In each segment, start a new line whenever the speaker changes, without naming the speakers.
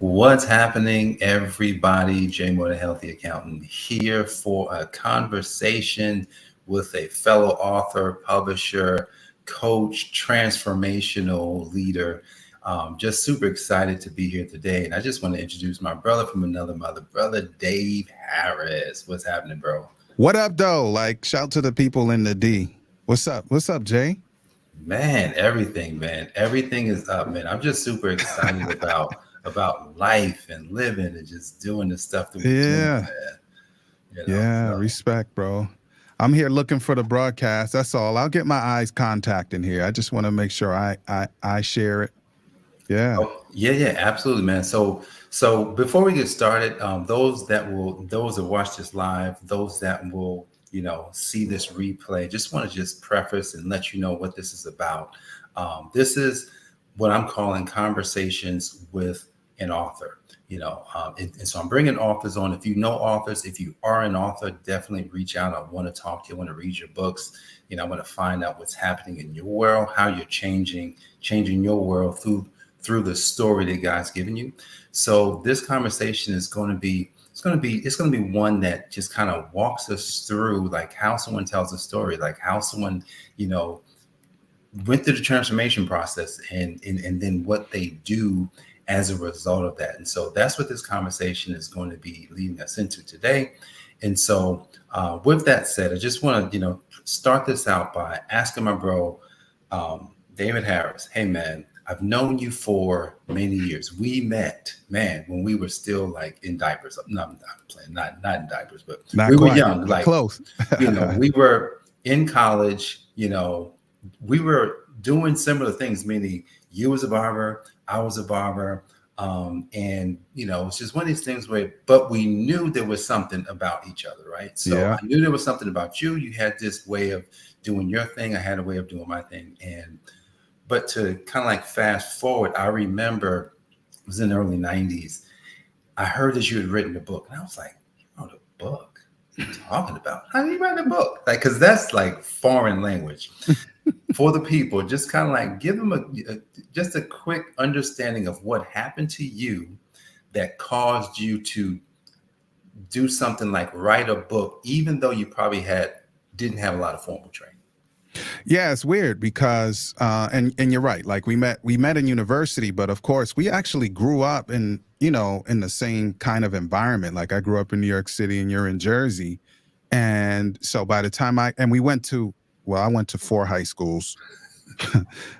What's happening, everybody? Jay Moore, the Healthy Accountant, here for a conversation with a fellow author, publisher, coach, transformational leader. Just super excited to be here today. And I just want to introduce my brother from another mother, brother Dave Harris. What's happening, bro?
What up, though? Like, shout to the people in the D. What's up? What's up, Jay?
Man, everything, man. Everything is up, man. I'm just super excited about life and living and just doing the stuff that we're doing,
Yeah,
man.
yeah,
So
respect, bro. I'm here looking for the broadcast. That's all. I'll get my eyes contact in here. I just want to make sure I share it. Yeah.
oh, yeah, absolutely, man. So before we get started, those that watch this live, those that will, see this replay, just want to just preface and let you know what this is about. This is what I'm calling conversations with an author. And so I'm bringing authors on. If you know authors, if you are an author, definitely reach out. I want to talk to you. I want to read your books. I want to find out what's happening in your world, how you're changing your world through the story that God's given you. So this conversation is going to be one that just kind of walks us through like how someone tells a story, like how someone, went through the transformation process and then what they do as a result of that. And so that's what this conversation is going to be leading us into today. And so with that said, I just want to, start this out by asking my bro, David Harris, hey man, I've known you for many years. We met, man, when we were still like in diapers. No, I'm not playing, not in diapers, but
Not
we were
quite,
young.
but
Like,
close.
we were in college, we were doing similar things, meaning you was a barber, I was a barber. And it's just one of these things but we knew there was something about each other, right? So
Yeah.
I knew there was something about you. You had this way of doing your thing. I had a way of doing my thing. But to kind of like fast forward, I remember it was in the early 90s. I heard that you had written a book. And I was like, you wrote a book? What are you talking about? How do you write a book? Like, because that's like foreign language for the people. Just kind of like give them just a quick understanding of what happened to you that caused you to do something like write a book, even though you probably didn't have a lot of formal training.
Yeah, it's weird because and you're right. Like we met in university, but of course we actually grew up in the same kind of environment. Like I grew up in New York City and you're in Jersey. And so by the time I went to I went to 4 high schools.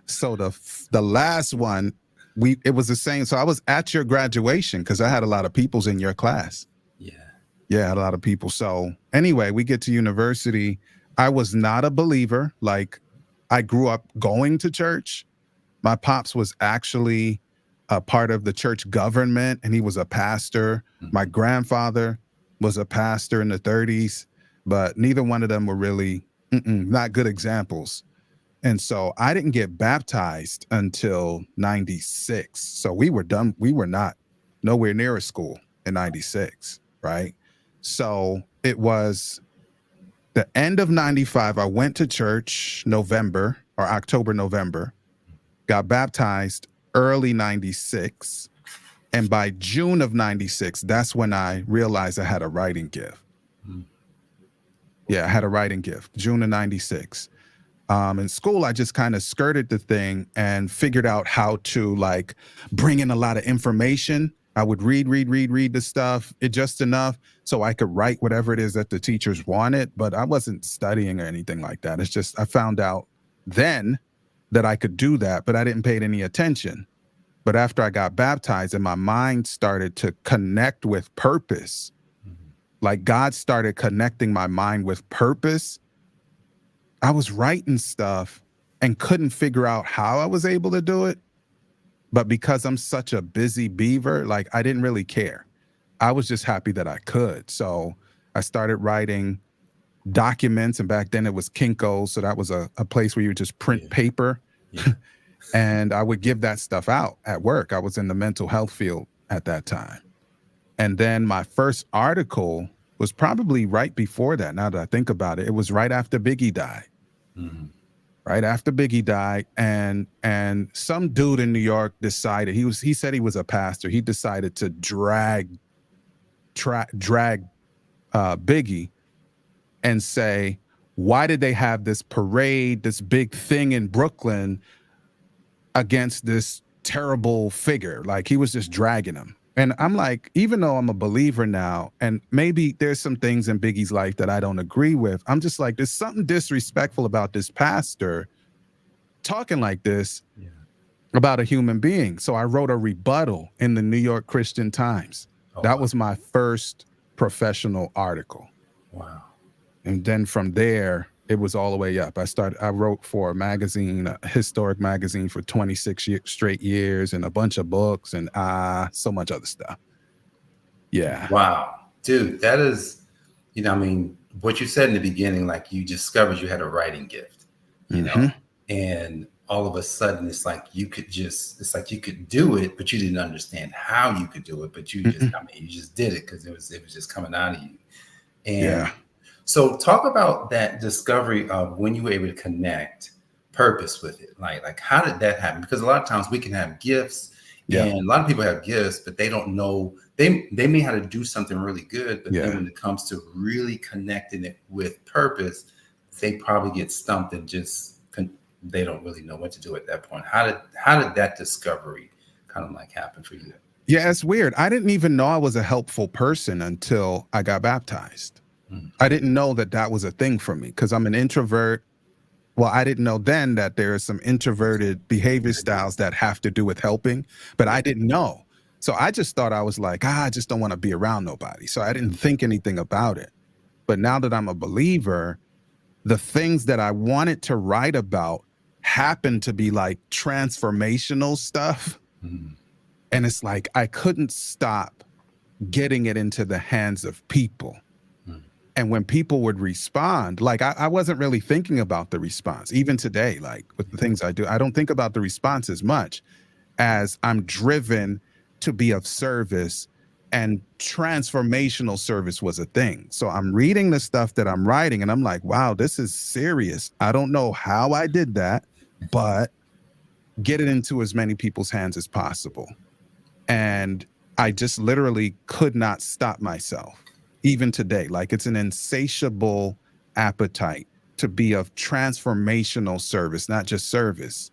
So the last one it was the same. So I was at your graduation because I had a lot of peoples in your class.
Yeah.
Yeah, I had a lot of people. So anyway, we get to university. I was not a believer. Like I grew up going to church. My pops was actually a part of the church government and he was a pastor.
Mm-hmm.
My grandfather was a pastor in the 30s, but neither one of them were really not good examples. And so I didn't get baptized until 96. So we were done. We were not nowhere near a school in 96, right? So it was the end of 95. I went to church November or October, November, got baptized early 96. And by June of 96, that's when I realized I had a writing gift. Yeah, I had a writing gift, June of 96. In school, I just kind of skirted the thing and figured out how to like bring in a lot of information. I would read the stuff, it just enough so I could write whatever it is that the teachers wanted, but I wasn't studying or anything like that. It's just, I found out then that I could do that, but I didn't pay any attention. But after I got baptized and my mind started to connect with purpose, like God started connecting my mind with purpose, I was writing stuff and couldn't figure out how I was able to do it. But because I'm such a busy beaver, like I didn't really care. I was just happy that I could. So I started writing documents, and back then it was Kinko's. So that was a place where you would just print paper.
Yeah.
And I would give that stuff out at work. I was in the mental health field at that time. And then my first article was probably right before that. Now that I think about it, it was right after Biggie died.
Mm-hmm.
right after Biggie died, and some dude in New York decided he said he was a pastor. He decided to drag Biggie and say, why did they have this parade, this big thing in Brooklyn against this terrible figure? Like, he was just dragging him. And I'm like, even though I'm a believer now, and maybe there's some things in Biggie's life that I don't agree with, I'm just like, there's something disrespectful about this pastor talking like this
Yeah.
about a human being. So I wrote a rebuttal in the New York Christian Times.
Oh,
That
wow.
was my first professional article.
Wow.
And then from there, it was all the way up. I wrote for a magazine, a historic magazine, for 26 straight years, and a bunch of books, and so much other stuff. Yeah.
Wow. Dude, that is, I mean, what you said in the beginning, like you discovered you had a writing gift, and all of a sudden it's like you could do it, but you didn't understand how you could do it, but you just did it because it was just coming out of you. And
Yeah.
so talk about that discovery of when you were able to connect purpose with it. Like how did that happen? Because a lot of times we can have gifts,
Yeah.
and a lot of people have gifts, but they don't know, they may how to do something really good, but
Yeah.
then when it comes to really connecting it with purpose, they probably get stumped and they don't really know what to do at that point. How did that discovery kind of like happen for you?
Yeah, it's weird. I didn't even know I was a helpful person until I got baptized. I didn't know that was a thing for me because I'm an introvert. Well, I didn't know then that there are some introverted behavior styles that have to do with helping, but I didn't know. So I just thought I was like, I just don't want to be around nobody. So I didn't think anything about it. But now that I'm a believer, the things that I wanted to write about happen to be like transformational stuff. And it's like I couldn't stop getting it into the hands of people. And when people would respond, like I wasn't really thinking about the response. Even today, like with the things I do, I don't think about the response as much as I'm driven to be of service, and transformational service was a thing. So I'm reading the stuff that I'm writing and I'm like, wow, this is serious. I don't know how I did that, but get it into as many people's hands as possible. And I just literally could not stop myself. Even today, like it's an insatiable appetite to be of transformational service, not just service.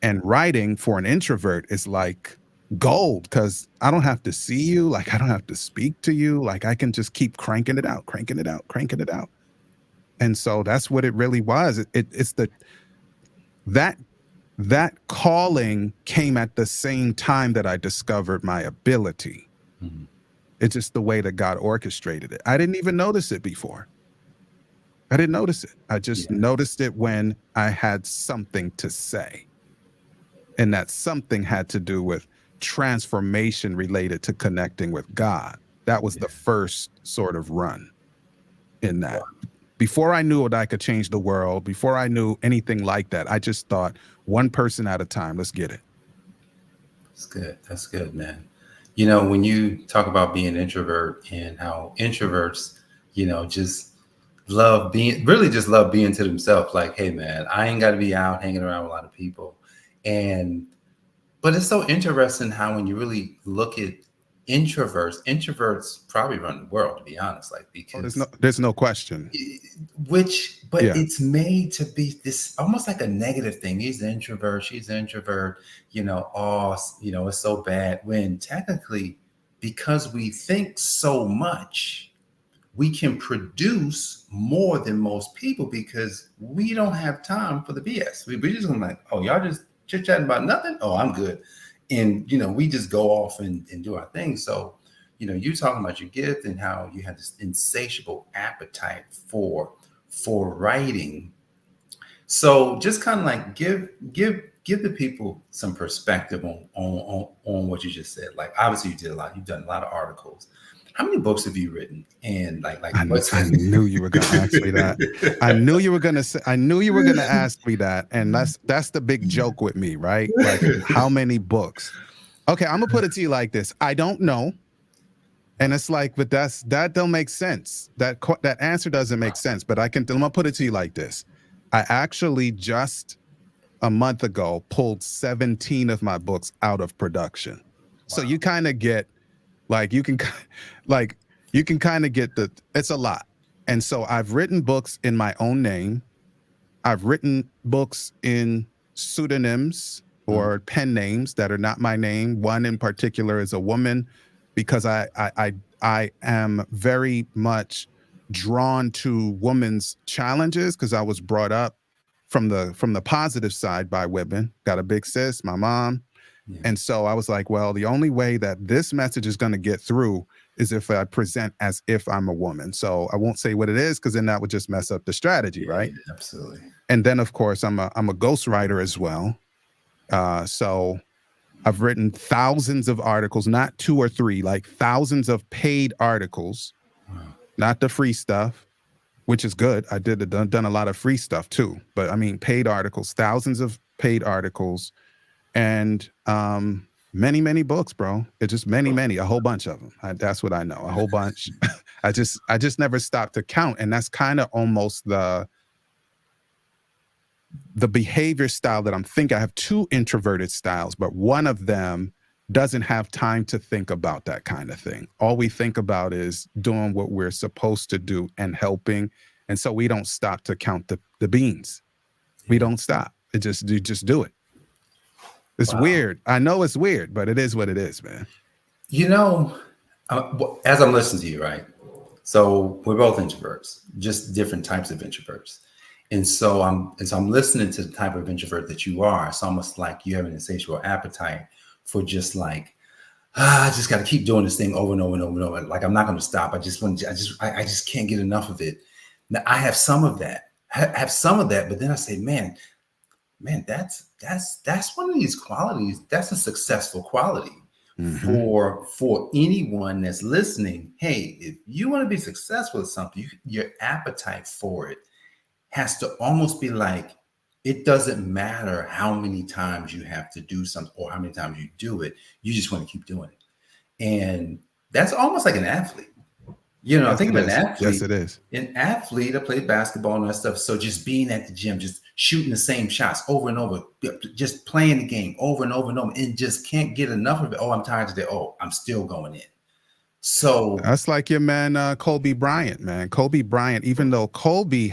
And writing for an introvert is like gold because I don't have to see you. Like I don't have to speak to you. Like I can just keep cranking it out, cranking it out, cranking it out. And so that's what it really was. It's that calling came at the same time that I discovered my ability. It's just the way that God orchestrated it. I didn't even notice it before. I didn't notice it. I just noticed it when I had something to say. And that something had to do with transformation related to connecting with God. That was the first sort of run in that. Before I knew that I could change the world, before I knew anything like that, I just thought one person at a time, let's get it.
That's good. That's good, man. When you talk about being an introvert and how introverts, just love being to themselves. Like, hey, man, I ain't got to be out hanging around with a lot of people. But it's so interesting how when you really look at introverts probably run the world, to be honest, like because
there's no question.
It's made to be this almost like a negative thing. He's an introvert, she's an introvert, it's so bad when technically, because we think so much, we can produce more than most people because we don't have time for the BS. We just like, oh, y'all just chit-chatting about nothing? Oh, I'm good. And, we just go off and do our thing. So, you talking about your gift and how you have this insatiable appetite for writing. So just kind of like give the people some perspective on what you just said. Like, obviously you did a lot. You've done a lot of articles. How many books have you written? And I
knew you were going to ask me that. I knew you were going to ask me that. And that's the big joke with me, right? Like, how many books? Okay, I'm gonna put it to you like this. I don't know. And it's like, but that don't make sense. That answer doesn't make sense. But I'm gonna put it to you like this. I actually just a month ago pulled 17 of my books out of production. So
Wow.
you kind of get like you can like you can kind of get the it's a lot. And so I've written books in my own name. I've written books in pseudonyms
Mm,
or pen names that are not my name. One in particular is a woman because I am very much drawn to women's challenges because I was brought up from the positive side by women. Got a big sis, my mom,
yeah.
and so I was like, well, the only way that this message is going to get through is if I present as if I'm a woman. So I won't say what it is because then that would just mess up the strategy,
Yeah,
right?
yeah, absolutely.
And then of course I'm a ghostwriter as well. So I've written thousands of articles, not two or three, like thousands of paid articles,
Wow.
not the free stuff, which is good. I done a lot of free stuff too, but I mean paid articles, thousands of paid articles, and many books, bro. It's just many, a whole bunch of them. That's what I know, a whole bunch. I just never stopped to count, and that's kind of almost the behavior style that I'm thinking. I have two introverted styles, but one of them doesn't have time to think about that kind of thing. All we think about is doing what we're supposed to do and helping. And so we don't stop to count the beans. We
Yeah.
don't stop. You just do it. It's
Wow.
weird. I know it's weird, but it is what it is, man.
You know, as I'm listening to you, right? So we're both introverts, just different types of introverts. And so I'm listening to the type of introvert that you are. It's almost like you have an insatiable appetite for just like, I just got to keep doing this thing over and over and over and over. Like I'm not going to stop. I just can't get enough of it. Now I have some of that. Have some of that, but then I say, man, that's one of these qualities. That's a successful quality
Mm-hmm.
for anyone that's listening. Hey, if you want to be successful at something, your appetite for it has to almost be like it doesn't matter how many times you have to do something or how many times you do it. You just want to keep doing it, and that's almost like an athlete.
Yes,
Think
it
of an
is. Yes,
athlete,
it is.
that played basketball and that stuff. So just being at the gym, just shooting the same shots over and over, just playing the game over and over and over, and just can't get enough of it. Oh, I'm tired today. Oh, I'm still going in. So
That's like your man, Kobe Bryant, man. Kobe Bryant, even though he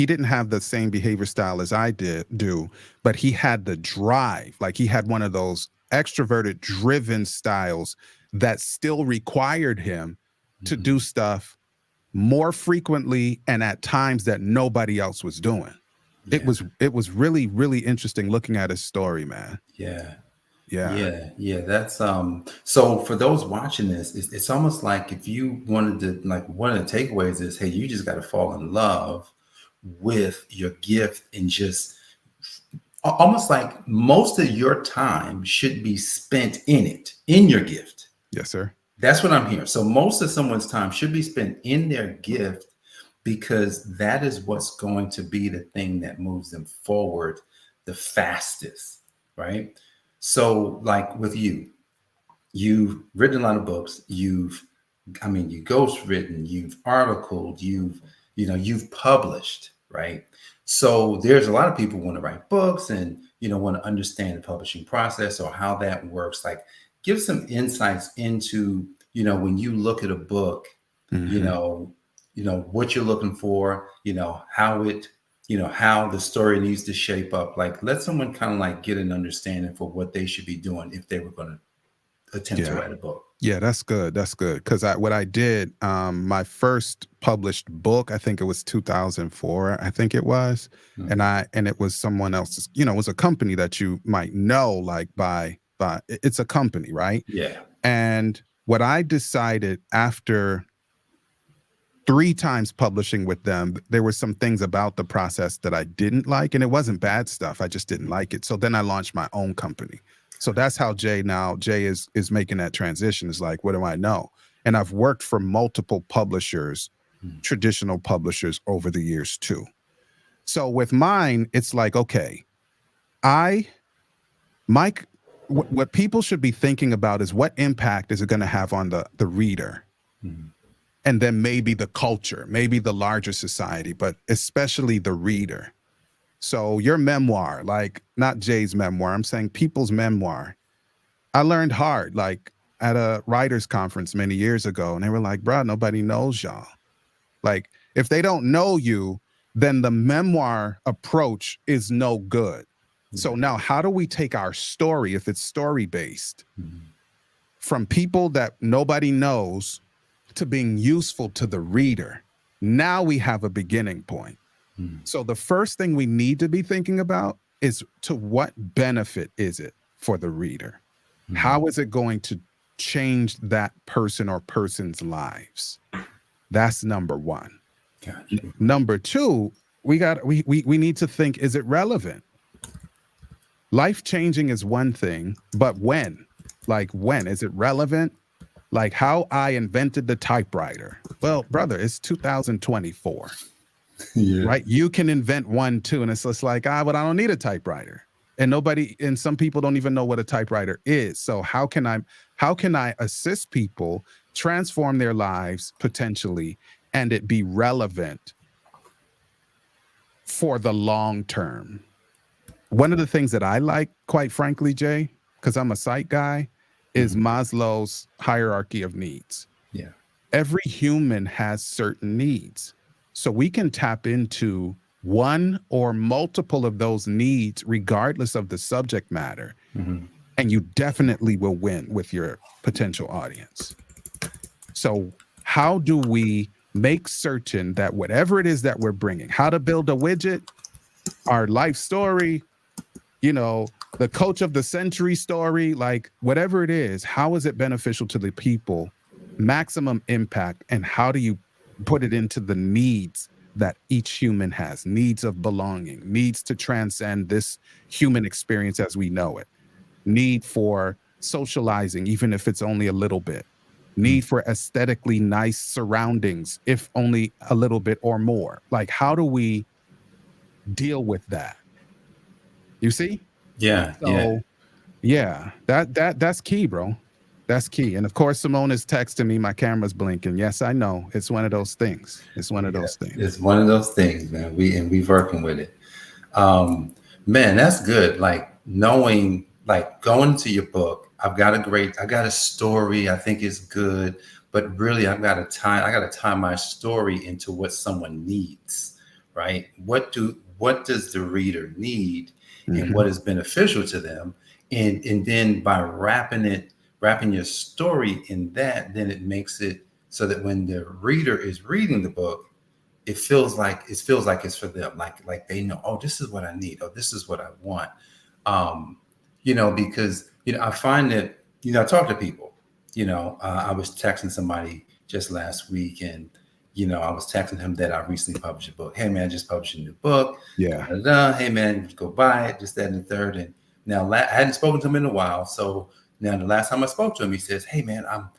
didn't have the same behavior style as I do, but he had the drive. Like he had one of those extroverted, driven styles that still required him to
mhm,
do stuff more frequently and at times that nobody else was doing.
yeah,
It was really, really interesting looking at his story, man.
yeah.
Yeah.
Yeah. That's so for those watching this, it's almost like if you wanted to, like, one of the takeaways is, hey, you just got to fall in love with your gift and just almost like most of your time should be spent in it, in your gift.
Yes, sir.
That's what I'm hearing. So most of someone's time should be spent in their gift because that is what's going to be the thing that moves them forward the fastest, right? So, like with you, you've written a lot of books. You ghost written, you've articled, you've published, right? So there's a lot of people who want to write books and want to understand the publishing process or how that works. Like, give some insights into when you look at a book, you
Hmm.
know, what you're looking for, how it, how the story needs to shape up. Like, let someone kind of like get an understanding for what they should be doing if they were going to attempt to
Yeah.
write a book.
Yeah, that's good. That's good. Because what I did, my first published book, I think it was 2004. I think it was,
Mhm.
and it was someone else's. It was a company that you might know, like it's a company, right?
Yeah.
And what I decided after three times publishing with them, there were some things about the process that I didn't like, and it wasn't bad stuff. I just didn't like it. So then I launched my own company. So that's how Jay is making that transition. Is like, what do I know? And I've worked for multiple publishers,
Mhm.
traditional publishers over the years too. So with mine, it's like, okay, I Mike, what people should be thinking about is what impact is it going to have on the reader,
Mhm.
and then maybe the culture, maybe the larger society, but especially the reader. So your memoir, like not Jay's memoir, I'm saying people's memoir. I learned hard, like at a writers conference many years ago, and they were like, "Bro, nobody knows y'all." Like, if they don't know you, then the memoir approach is no good. So
Yeah.
now, how do we take our story, if it's story based,
Mhm.
from people that nobody knows to being useful to the reader? Now we have a beginning point.
Mhm.
So the first thing we need to be thinking about is, to what benefit is it for the reader?
Mhm.
How is it going to change that person or person's lives? That's number one.
Got you.
Number two, we need to think, is it relevant? Life changing is one thing, but when? Like, when is it relevant? Like how I invented the typewriter. Well, brother, it's 2024,
Yeah.
right? You can invent one too, and it's just like, but I don't need a typewriter. And some people don't even know what a typewriter is. So how can I assist people transform their lives potentially, and it be relevant for the long term? One of the things that I like, quite frankly, Jay, because I'm a psych guy, is
Mhm.
Maslow's hierarchy of needs.
Yeah.
Every human has certain needs. So we can tap into one or multiple of those needs, regardless of the subject matter.
Mhm.
And you definitely will win with your potential audience. So, how do we make certain that whatever it is that we're bringing, how to build a widget, our life story, the coach of the century story, like whatever it is, how is it beneficial to the people? Maximum impact. And how do you put it into the needs that each human has? Needs of belonging, needs to transcend this human experience as we know it, need for socializing, even if it's only a little bit,
Mhm.
need for aesthetically nice surroundings, if only a little bit or more. Like, how do we deal with that? You see?
Yeah. Yeah.
So yeah, that's key, bro. That's key. And of course, Simone is texting me. My camera's blinking. Yes, I know. It's one of those things. It's one of
Yeah.
those things.
It's one of those things, man. We working with it. Um, Man, that's good. Like knowing, like going to your book. I got a story. I think it's good, but really, I got to tie my story into what someone needs, right? What does the reader need, and
Hmm.
what is beneficial to them, and then by wrapping your story in that, then it makes it so that when the reader is reading the book, it feels like it's for them, like they know, oh, this is what I need, oh, this is what I want. um because I find that, I talk to people. I was texting somebody just last week, and I was texting him that I recently published a book. Hey man, I just published a new book.
Yeah.
Da, da, da. Hey man, go buy it, just that and the third. And now I hadn't spoken to him in a while, so now the last time I spoke to him, he says, hey man, I'm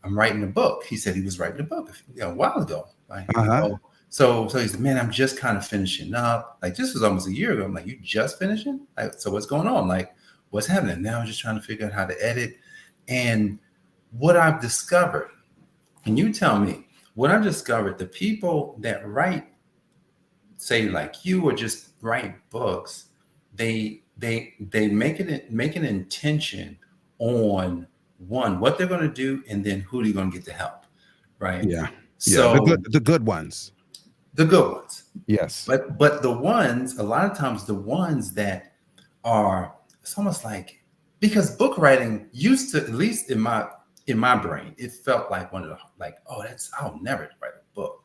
I'm writing a book. He said he was writing a book a while ago. Like,
Uh-huh.
so he said, man, I'm just kind of finishing up. Like, this was almost a year ago. I'm like, you just finishing? Like, so what's going on? Like, what's happening? Now I'm just trying to figure out how to edit. And what I've discovered, and you tell me, what I've discovered, the people that write, say like you, or just write books, they make an intention on one, what they're going to do, and then who they're going to get to help, right?
Yeah. Yeah. The good
So
the good ones.
the good ones.
Yes.
But the ones, a lot of times, the ones that are, it's almost like, because book writing used to, at least in my brain, it felt like one of the, like, oh, that's, I'll never write a book.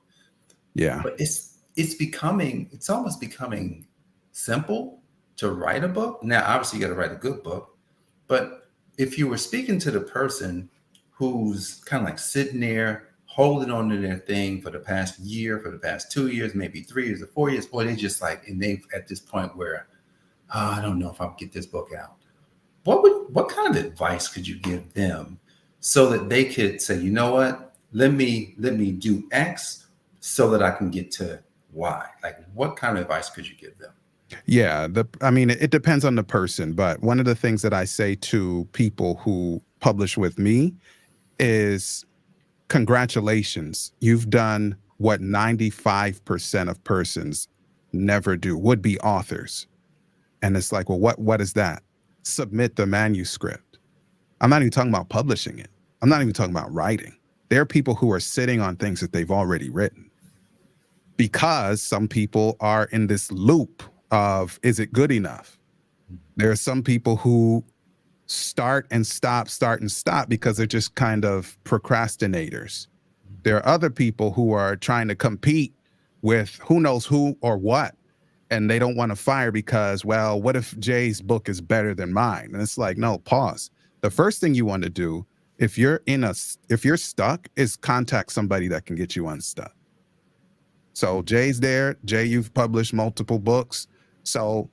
Yeah.
But it's almost becoming simple to write a book. Now, obviously, you got to write a good book, but if you were speaking to the person who's kind of like sitting there holding on to their thing for the past year, for the past 2 years, maybe 3 years or 4 years, or they just like, and they at this point where, oh, I don't know if I'll get this book out. What kind of advice could you give them so that they could say, you know what, let me do X so that I can get to Y? Like, what kind of advice could you give them?
Yeah. I mean, it depends on the person, but one of the things that I say to people who publish with me is, congratulations. You've done what 95% of persons never do, would be authors. And it's like, well, what is that? Submit the manuscript. I'm not even talking about publishing it. I'm not even talking about writing. There are people who are sitting on things that they've already written because some people are in this loop of, is it good enough? There are some people who start and stop because they're just kind of procrastinators. There are other people who are trying to compete with who knows who or what, and they don't want to fire because, well, what if Jay's book is better than mine? And it's like, no, pause. The first thing you want to do if you're stuck is contact somebody that can get you unstuck. So Jay's there. Jay, you've published multiple books. So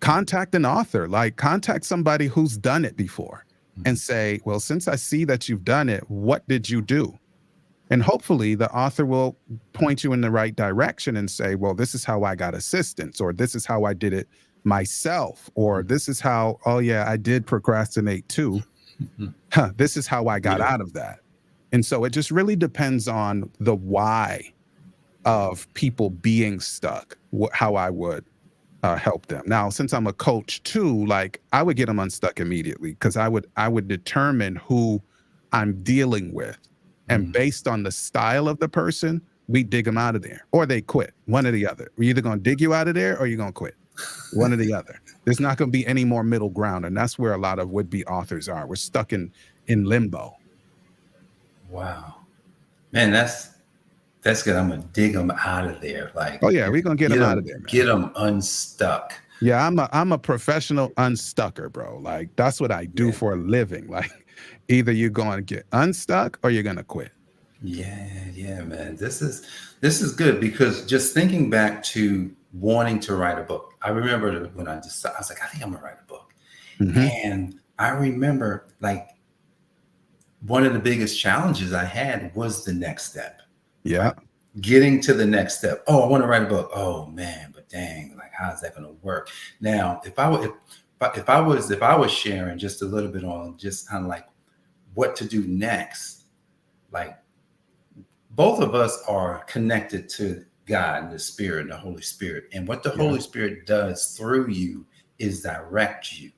contact an author, like contact somebody who's done it before and say, well, since I see that you've done it, what did you do? And hopefully the author will point you in the right direction and say, well, this is how I got assistance, or this is how I did it myself, or this is how, oh yeah, I did procrastinate too. This is how I got out of that. And so it just really depends on the why of people being stuck, how I would help them. Now, since I'm a coach too, like I would get them unstuck immediately because I would determine who I'm dealing with. And based on the style of the person, we dig them out of there or they quit, one or the other. We're either going to dig you out of there or you're going to quit, one or the other. There's not going to be any more middle ground. And that's where a lot of would-be authors are. We're stuck in limbo.
Wow, man, that's good. I'm going to dig them out of there. Like,
oh yeah, we're going to get them out of there, man.
Get them unstuck.
Yeah, I'm a professional unstucker, bro. Like that's what I do for a living. Like either you're going to get unstuck or you're going to quit.
Yeah, man. This is good because just thinking back to wanting to write a book. I remember when I was like, I think I'm gonna write a book. And I remember like one of the biggest challenges I had was the next step.
Yeah.
Getting to the next step. Oh, I want to write a book. Oh man, but dang, like how's that going to work? Now, if I was sharing just a little bit on just kind of like what to do next, like both of us are connected to God and the Spirit and the Holy Spirit. And what the Holy Spirit does through you is direct you,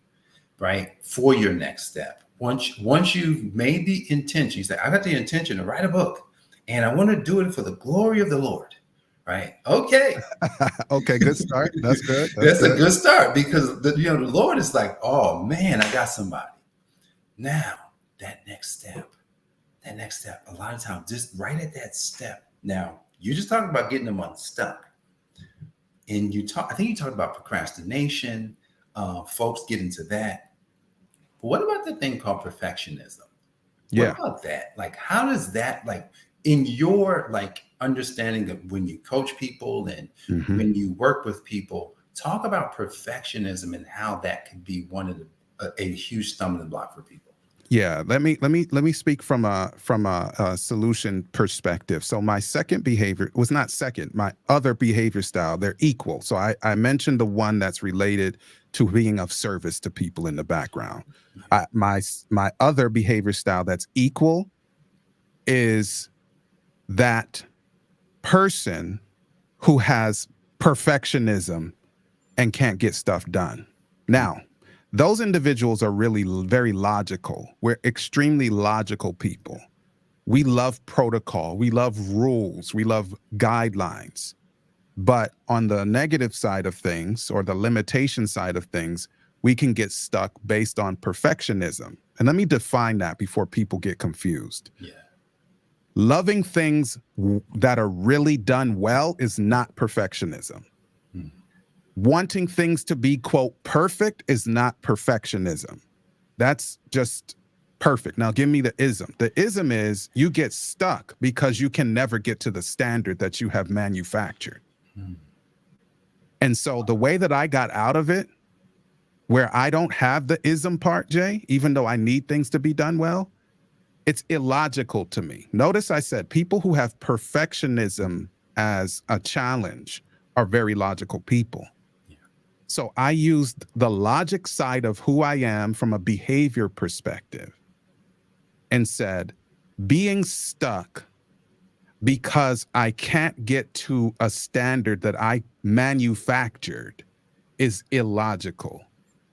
right, for your next step. Once you've made the intention, you say, I got the intention to write a book. And I want to do it for the glory of the Lord, right? Okay.
Okay, good start. That's good.
That's a good start because the Lord is like, oh man, I got somebody. Now that next step, a lot of times just right at that step. Now you just talked about getting them unstuck. And I think you talked about procrastination. Folks get into that. But what about the thing called perfectionism? What about that? Like, how does that, like, in your like understanding of when you coach people and when you work with people, talk about perfectionism and how that can be one of a huge stumbling block for people.
Yeah, let me speak from a solution perspective. So my second behavior was not second, my other behavior style, they're equal. So I mentioned the one that's related to being of service to people in the background. My other behavior style that's equal is that person who has perfectionism and can't get stuff done. Now, those individuals are really very logical. We're extremely logical people. We love protocol. We love rules. We love guidelines. But on the negative side of things, or the limitation side of things, we can get stuck based on perfectionism. And let me define that before people get confused.
Yeah.
Loving things that are really done well is not perfectionism. Wanting things to be, quote, perfect is not perfectionism. That's just perfect. Now, give me the ism. The ism is you get stuck because you can never get to the standard that you have manufactured. And so the way that I got out of it, where I don't have the ism part, Jay, even though I need things to be done well, it's illogical to me. Notice I said people who have perfectionism as a challenge are very logical people. Yeah. So I used the logic side of who I am from a behavior perspective and said, being stuck, because I can't get to a standard that I manufactured is illogical.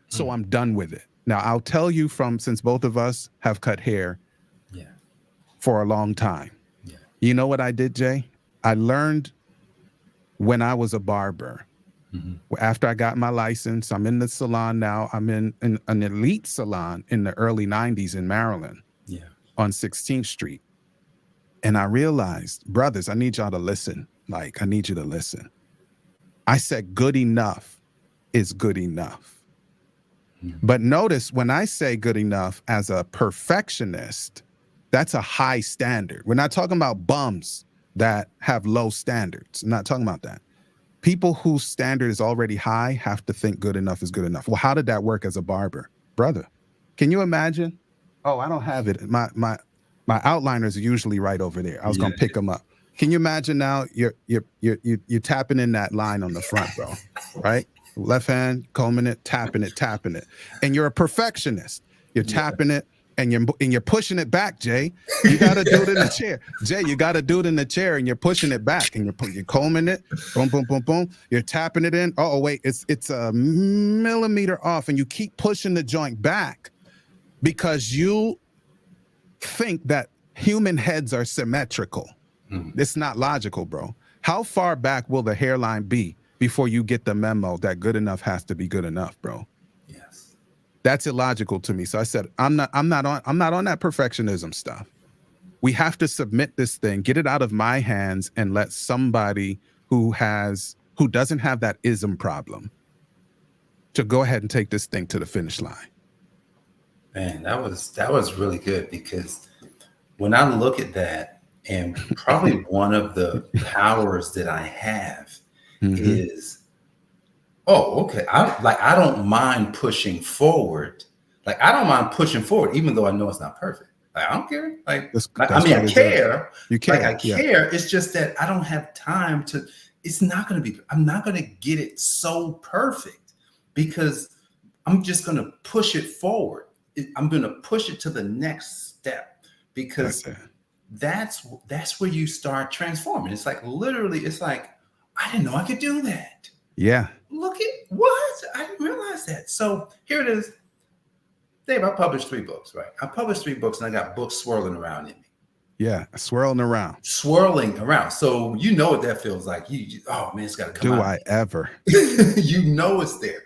So I'm done with it. Now, I'll tell you since both of us have cut hair
Yeah.
for a long time.
Yeah.
You know what I did, Jay? I learned when I was a barber.
Mm-hmm.
After I got my license, I'm in the salon now. I'm in an elite salon in the early 90s in Maryland.
Yeah.
On 16th Street. And I realized, brothers, I need y'all to listen. Like, I need you to listen. I said good enough is good enough. But notice when I say good enough as a perfectionist, that's a high standard. We're not talking about bums that have low standards. I'm not talking about that. People whose standard is already high have to think good enough is good enough. Well, how did that work as a barber? Brother, can you imagine? Oh, I don't have it. My outliners are usually right over there. I was gonna pick them up. Can you imagine now you're tapping in that line on the front, bro, right? Left hand, combing it, tapping it. And you're a perfectionist. You're tapping it and you're pushing it back, Jay. You gotta do it in the chair. Jay, you gotta do it in the chair and you're pushing it back and you're combing it, boom, boom, boom, boom. You're tapping it in. Oh, wait, it's a millimeter off and you keep pushing the joint back because you think that human heads are symmetrical. It's not logical, bro. How far back will the hairline be before you get the memo that good enough has to be good enough, bro?
Yes.
That's illogical to me. So I said, I'm not on that perfectionism stuff. We have to submit this thing, get it out of my hands, and let somebody who doesn't have that ism problem to go ahead and take this thing to the finish line.
Man, that was really good, because when I look at that, and probably one of the powers that I have is, okay, I don't mind pushing forward. Like, I don't mind pushing forward, even though I know it's not perfect. Like, I don't care. Like, I mean, I care. You care. Like, I care. It's just that I don't have time to. I'm not going to get it so perfect, because I'm just going to push it forward. I'm going to push it to the next step, because that's where you start transforming. It's like, literally, it's like, I didn't know I could do that.
Yeah.
Look at what? I didn't realize that. So here it is. Dave, I published 3 books, right? I published 3 books and I got books swirling around in me.
Yeah, swirling around.
So you know what that feels like. Oh man, it's got to come out.
Do I ever?
You know it's there.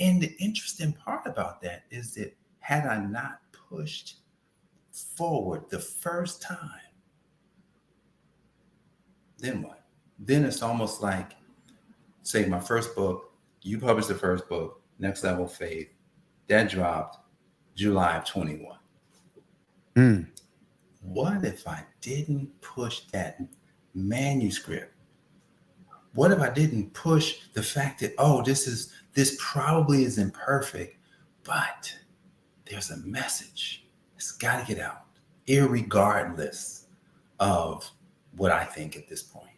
And the interesting part about that is that had I not pushed forward the first time, then what? Then it's almost like, say, my first book, you published the first book, Next Level Faith, that dropped July of 21. What if I didn't push that manuscript? What if I didn't push the fact that, this probably isn't perfect, but there's a message. It's got to get out, irregardless of what I think at this point.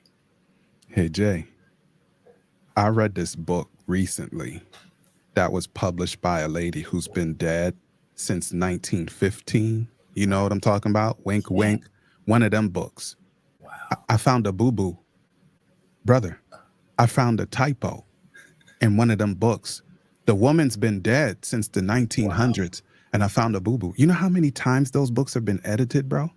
Hey, Jay, I read this book recently that was published by a lady who's been dead since 1915. You know what I'm talking about? Wink, wink. One of them books.
Wow.
I found a boo-boo. Brother, I found a typo in one of them books. The woman's been dead since the 1900s, and I found a boo-boo. You know how many times those books have been edited, bro?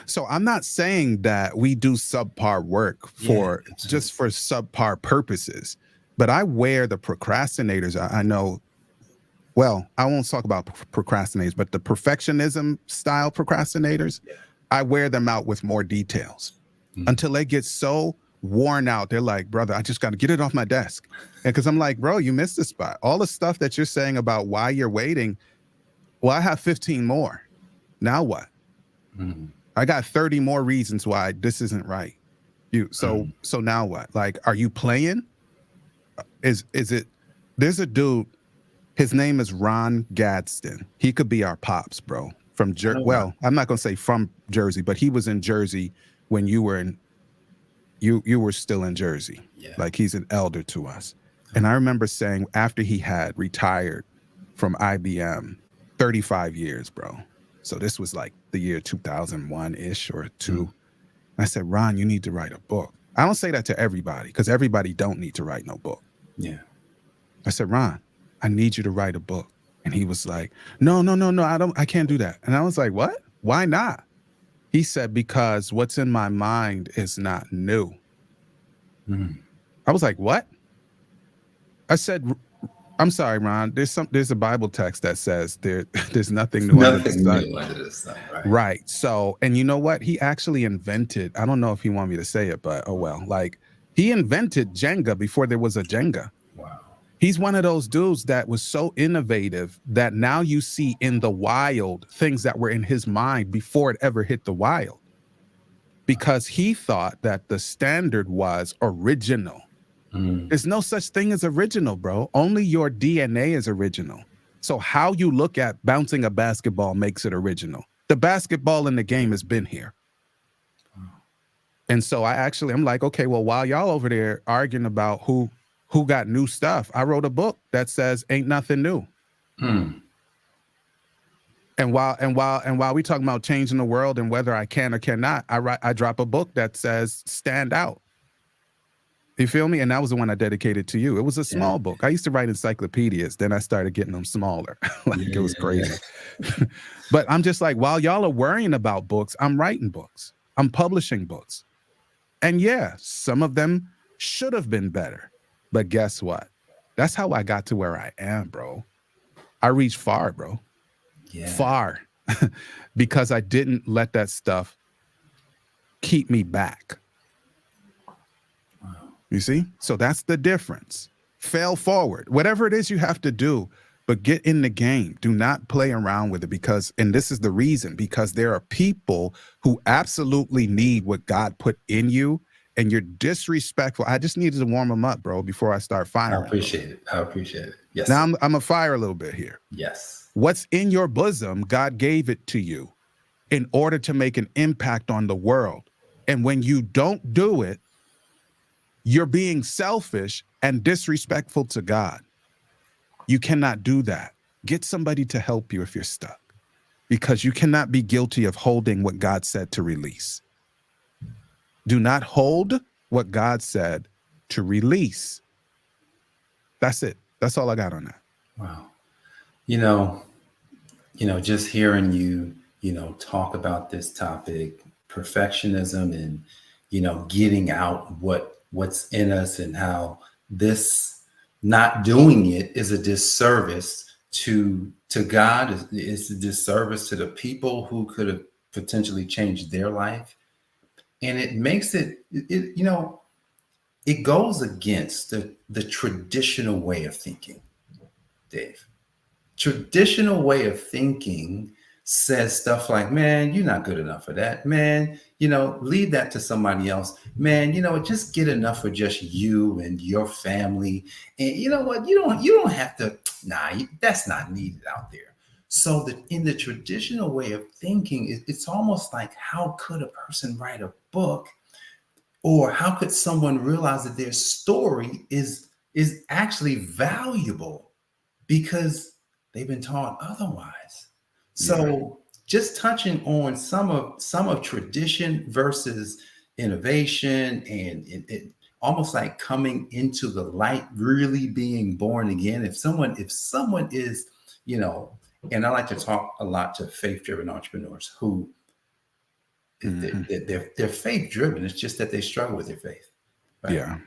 So I'm not saying that we do subpar work for just for subpar purposes, but I wear the procrastinators. I know, well, I won't talk about procrastinators, but the perfectionism style procrastinators, I wear them out with more details until they get so worn out. They're like, brother, I just got to get it off my desk. And because I'm like, bro, you missed the spot. All the stuff that you're saying about why you're waiting, well, I have 15 more. Now what? I got 30 more reasons why this isn't right. So now what? Like, are you playing? Is it? There's a dude. His name is Ron Gadsden. He could be our pops, bro. From Jersey. Well, I'm not gonna say from Jersey, but he was in Jersey when you were in. You were still in Jersey. Yeah. Like, he's an elder to us. And I remember saying, after he had retired from IBM, 35 years, bro. So this was like the year 2001-ish or 2. I said, Ron, you need to write a book. I don't say that to everybody because everybody don't need to write no book.
Yeah.
I said, Ron, I need you to write a book. And he was like, no, no, no, no, I can't do that. And I was like, what? Why not? He said, because what's in my mind is not new.
Mm.
I was like, what? I said, I'm sorry, Ron. There's a Bible text that says there's nothing new under the
Nothing
sun.
new under the sun, right?
Right. So, and you know what? He actually invented, I don't know if he wanted me to say it, but oh well, like he invented Jenga before there was a Jenga.
Wow.
He's one of those dudes that was so innovative that now you see in the wild things that were in his mind before it ever hit the wild. Because he thought that the standard was original.
Mm.
There's no such thing as original, bro. Only your DNA is original. So how you look at bouncing a basketball makes it original. The basketball in the game has been here. And so I'm like, okay, well, while y'all over there arguing about who got new stuff, I wrote a book that says ain't nothing new.
Mm.
And while we talking about changing the world and whether I can or cannot, I drop a book that says stand out. You feel me? And that was the one I dedicated to you. It was a small book. I used to write encyclopedias. Then I started getting them smaller. It was crazy. Yeah. But I'm just like, while y'all are worrying about books, I'm writing books. I'm publishing books. And yeah, some of them should have been better. But guess what? That's how I got to where I am, bro. I reached far, bro. Yeah. Far. Because I didn't let that stuff keep me back. You see? So that's the difference. Fail forward. Whatever it is you have to do, but get in the game. Do not play around with it because, and this is the reason, because there are people who absolutely need what God put in you and you're disrespectful. I just needed to warm them up, bro, before I start firing.
I appreciate it. Yes.
Now I'm a fire a little bit here.
Yes.
What's in your bosom, God gave it to you in order to make an impact on the world. And when you don't do it, you're being selfish and disrespectful to God. You cannot do that. Get somebody to help you if you're stuck, because you cannot be guilty of holding what God said to release. Do not hold what God said to release. That's it. That's all I got on that.
Wow. You know, just hearing you, talk about this topic, perfectionism and, getting out what's in us and how this not doing it is a disservice to God. It's a disservice to the people who could have potentially changed their life. And it makes it goes against the traditional way of thinking, Dave. Traditional way of thinking says stuff like, man, you're not good enough for that, man. Leave that to somebody else, man. Just get enough for just you and your family. And you know what? You don't have to. That's not needed out there. So that in the traditional way of thinking, it's almost like, how could a person write a book, or how could someone realize that their story is actually valuable because they've been taught otherwise? So just touching on some of tradition versus innovation, and it almost like coming into the light, really being born again. If someone is, and I like to talk a lot to faith-driven entrepreneurs who they're faith-driven. It's just that they struggle with their faith. Right? Yeah.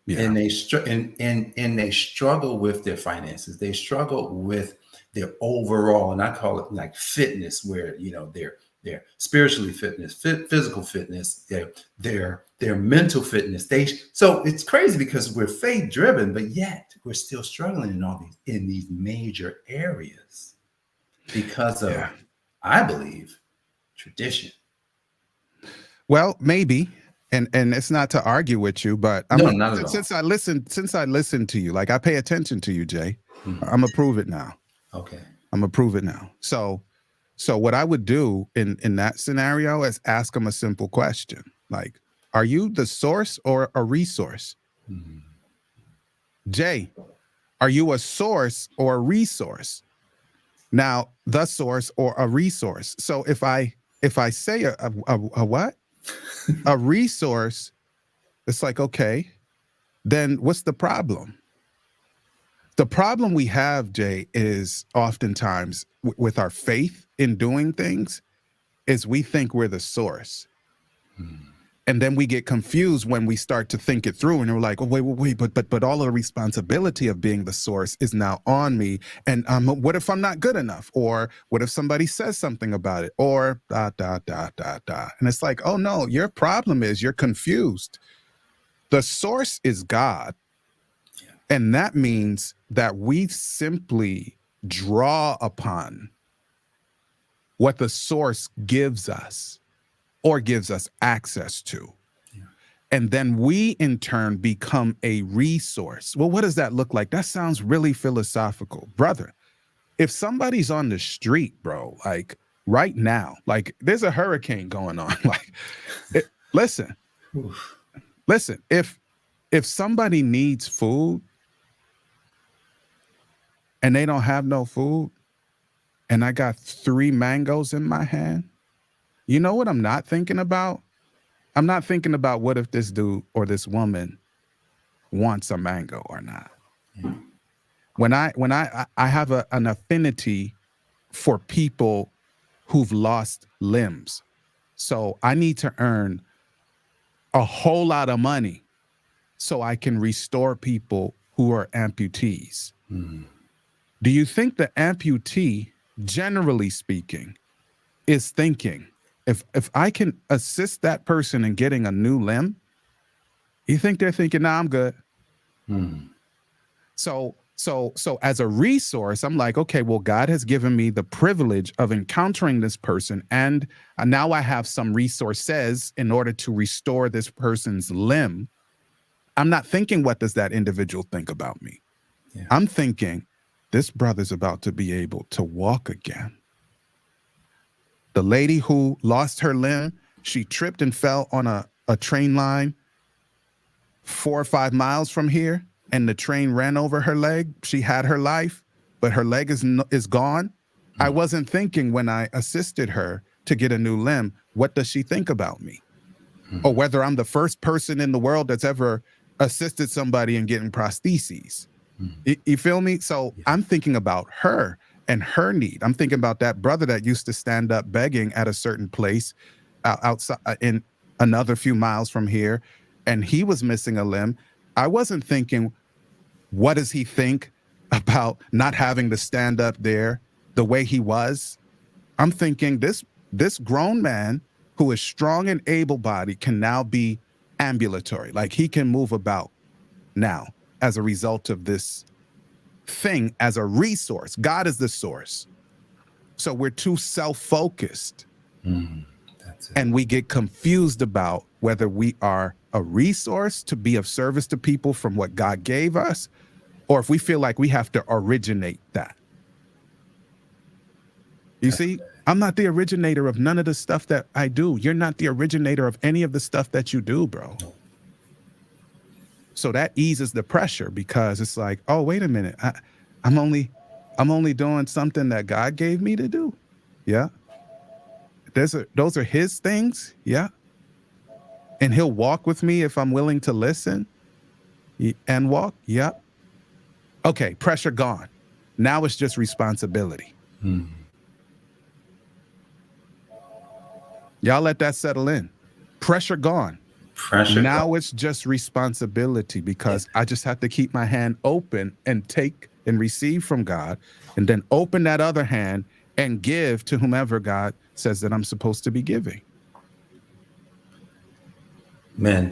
And they they struggle with their finances. They struggle with their overall, and I call it like fitness, where they're spiritually fitness, physical fitness, their mental fitness. So it's crazy because we're faith driven, but yet we're still struggling in these major areas because of, I believe, tradition.
Well, maybe. And it's not to argue with you, but since I listened to you, like I pay attention to you, Jay, I'm gonna prove it now.
Okay.
I'm gonna prove it now. So what I would do in that scenario is ask them a simple question. Like, are you the source or a resource? Mm-hmm. Jay, are you a source or a resource? Now, the source or a resource. So if I say a what? A resource, it's like, okay, then what's the problem? The problem we have, Jay, is oftentimes with our faith in doing things is we think we're the source. And then we get confused when we start to think it through, and we're like, oh, wait, but all of the responsibility of being the source is now on me. And what if I'm not good enough? Or what if somebody says something about it? Or dot, dot, dot, dot, dot. And it's like, oh no, your problem is you're confused. The source is God. And that means that we simply draw upon what the source gives us or gives us access to. And then we in turn become a resource. Well, what does that look like? That sounds really philosophical. Brother, if somebody's on the street, bro, like right now, like there's a hurricane going on. Like, listen, if somebody needs food and they don't have no food and I got 3 mangoes in my hand, you know what I'm not thinking about? I'm not thinking about what if this dude or this woman wants a mango or not. When I have an affinity for people who've lost limbs. So I need to earn a whole lot of money so I can restore people who are amputees. Do you think the amputee, generally speaking, is thinking, if I can assist that person in getting a new limb, you think they're thinking, nah, I'm good. So as a resource, I'm like, okay, well, God has given me the privilege of encountering this person. And now I have some resources in order to restore this person's limb. I'm not thinking, what does that individual think about me? Yeah. I'm thinking, this brother's about to be able to walk again. The lady who lost her limb, she tripped and fell on a train line 4 or 5 miles from here, and the train ran over her leg. She had her life, but her leg is gone. I wasn't thinking when I assisted her to get a new limb, what does she think about me? Or whether I'm the first person in the world that's ever assisted somebody in getting prostheses. You feel me? So I'm thinking about her and her need. I'm thinking about that brother that used to stand up begging at a certain place outside in another few miles from here, and he was missing a limb. I wasn't thinking, what does he think about not having to stand up there the way he was? I'm thinking this grown man who is strong and able-bodied can now be ambulatory. Like he can move about now as a result of this thing as a resource. God is the source. So we're too self-focused. And we get confused about whether we are a resource to be of service to people from what God gave us, or if we feel like we have to originate that. You see, I'm not the originator of none of the stuff that I do. You're not the originator of any of the stuff that you do, bro. So that eases the pressure, because it's like, oh, wait a minute. I'm only doing something that God gave me to do. Yeah. Those are his things. Yeah. And he'll walk with me if I'm willing to listen and walk. Yeah. Okay. Pressure gone. Now it's just responsibility. Y'all let that settle in. Pressure gone. Now it's just responsibility, because I just have to keep my hand open and take and receive from God, and then open that other hand and give to whomever God says that I'm supposed to be giving.
Man,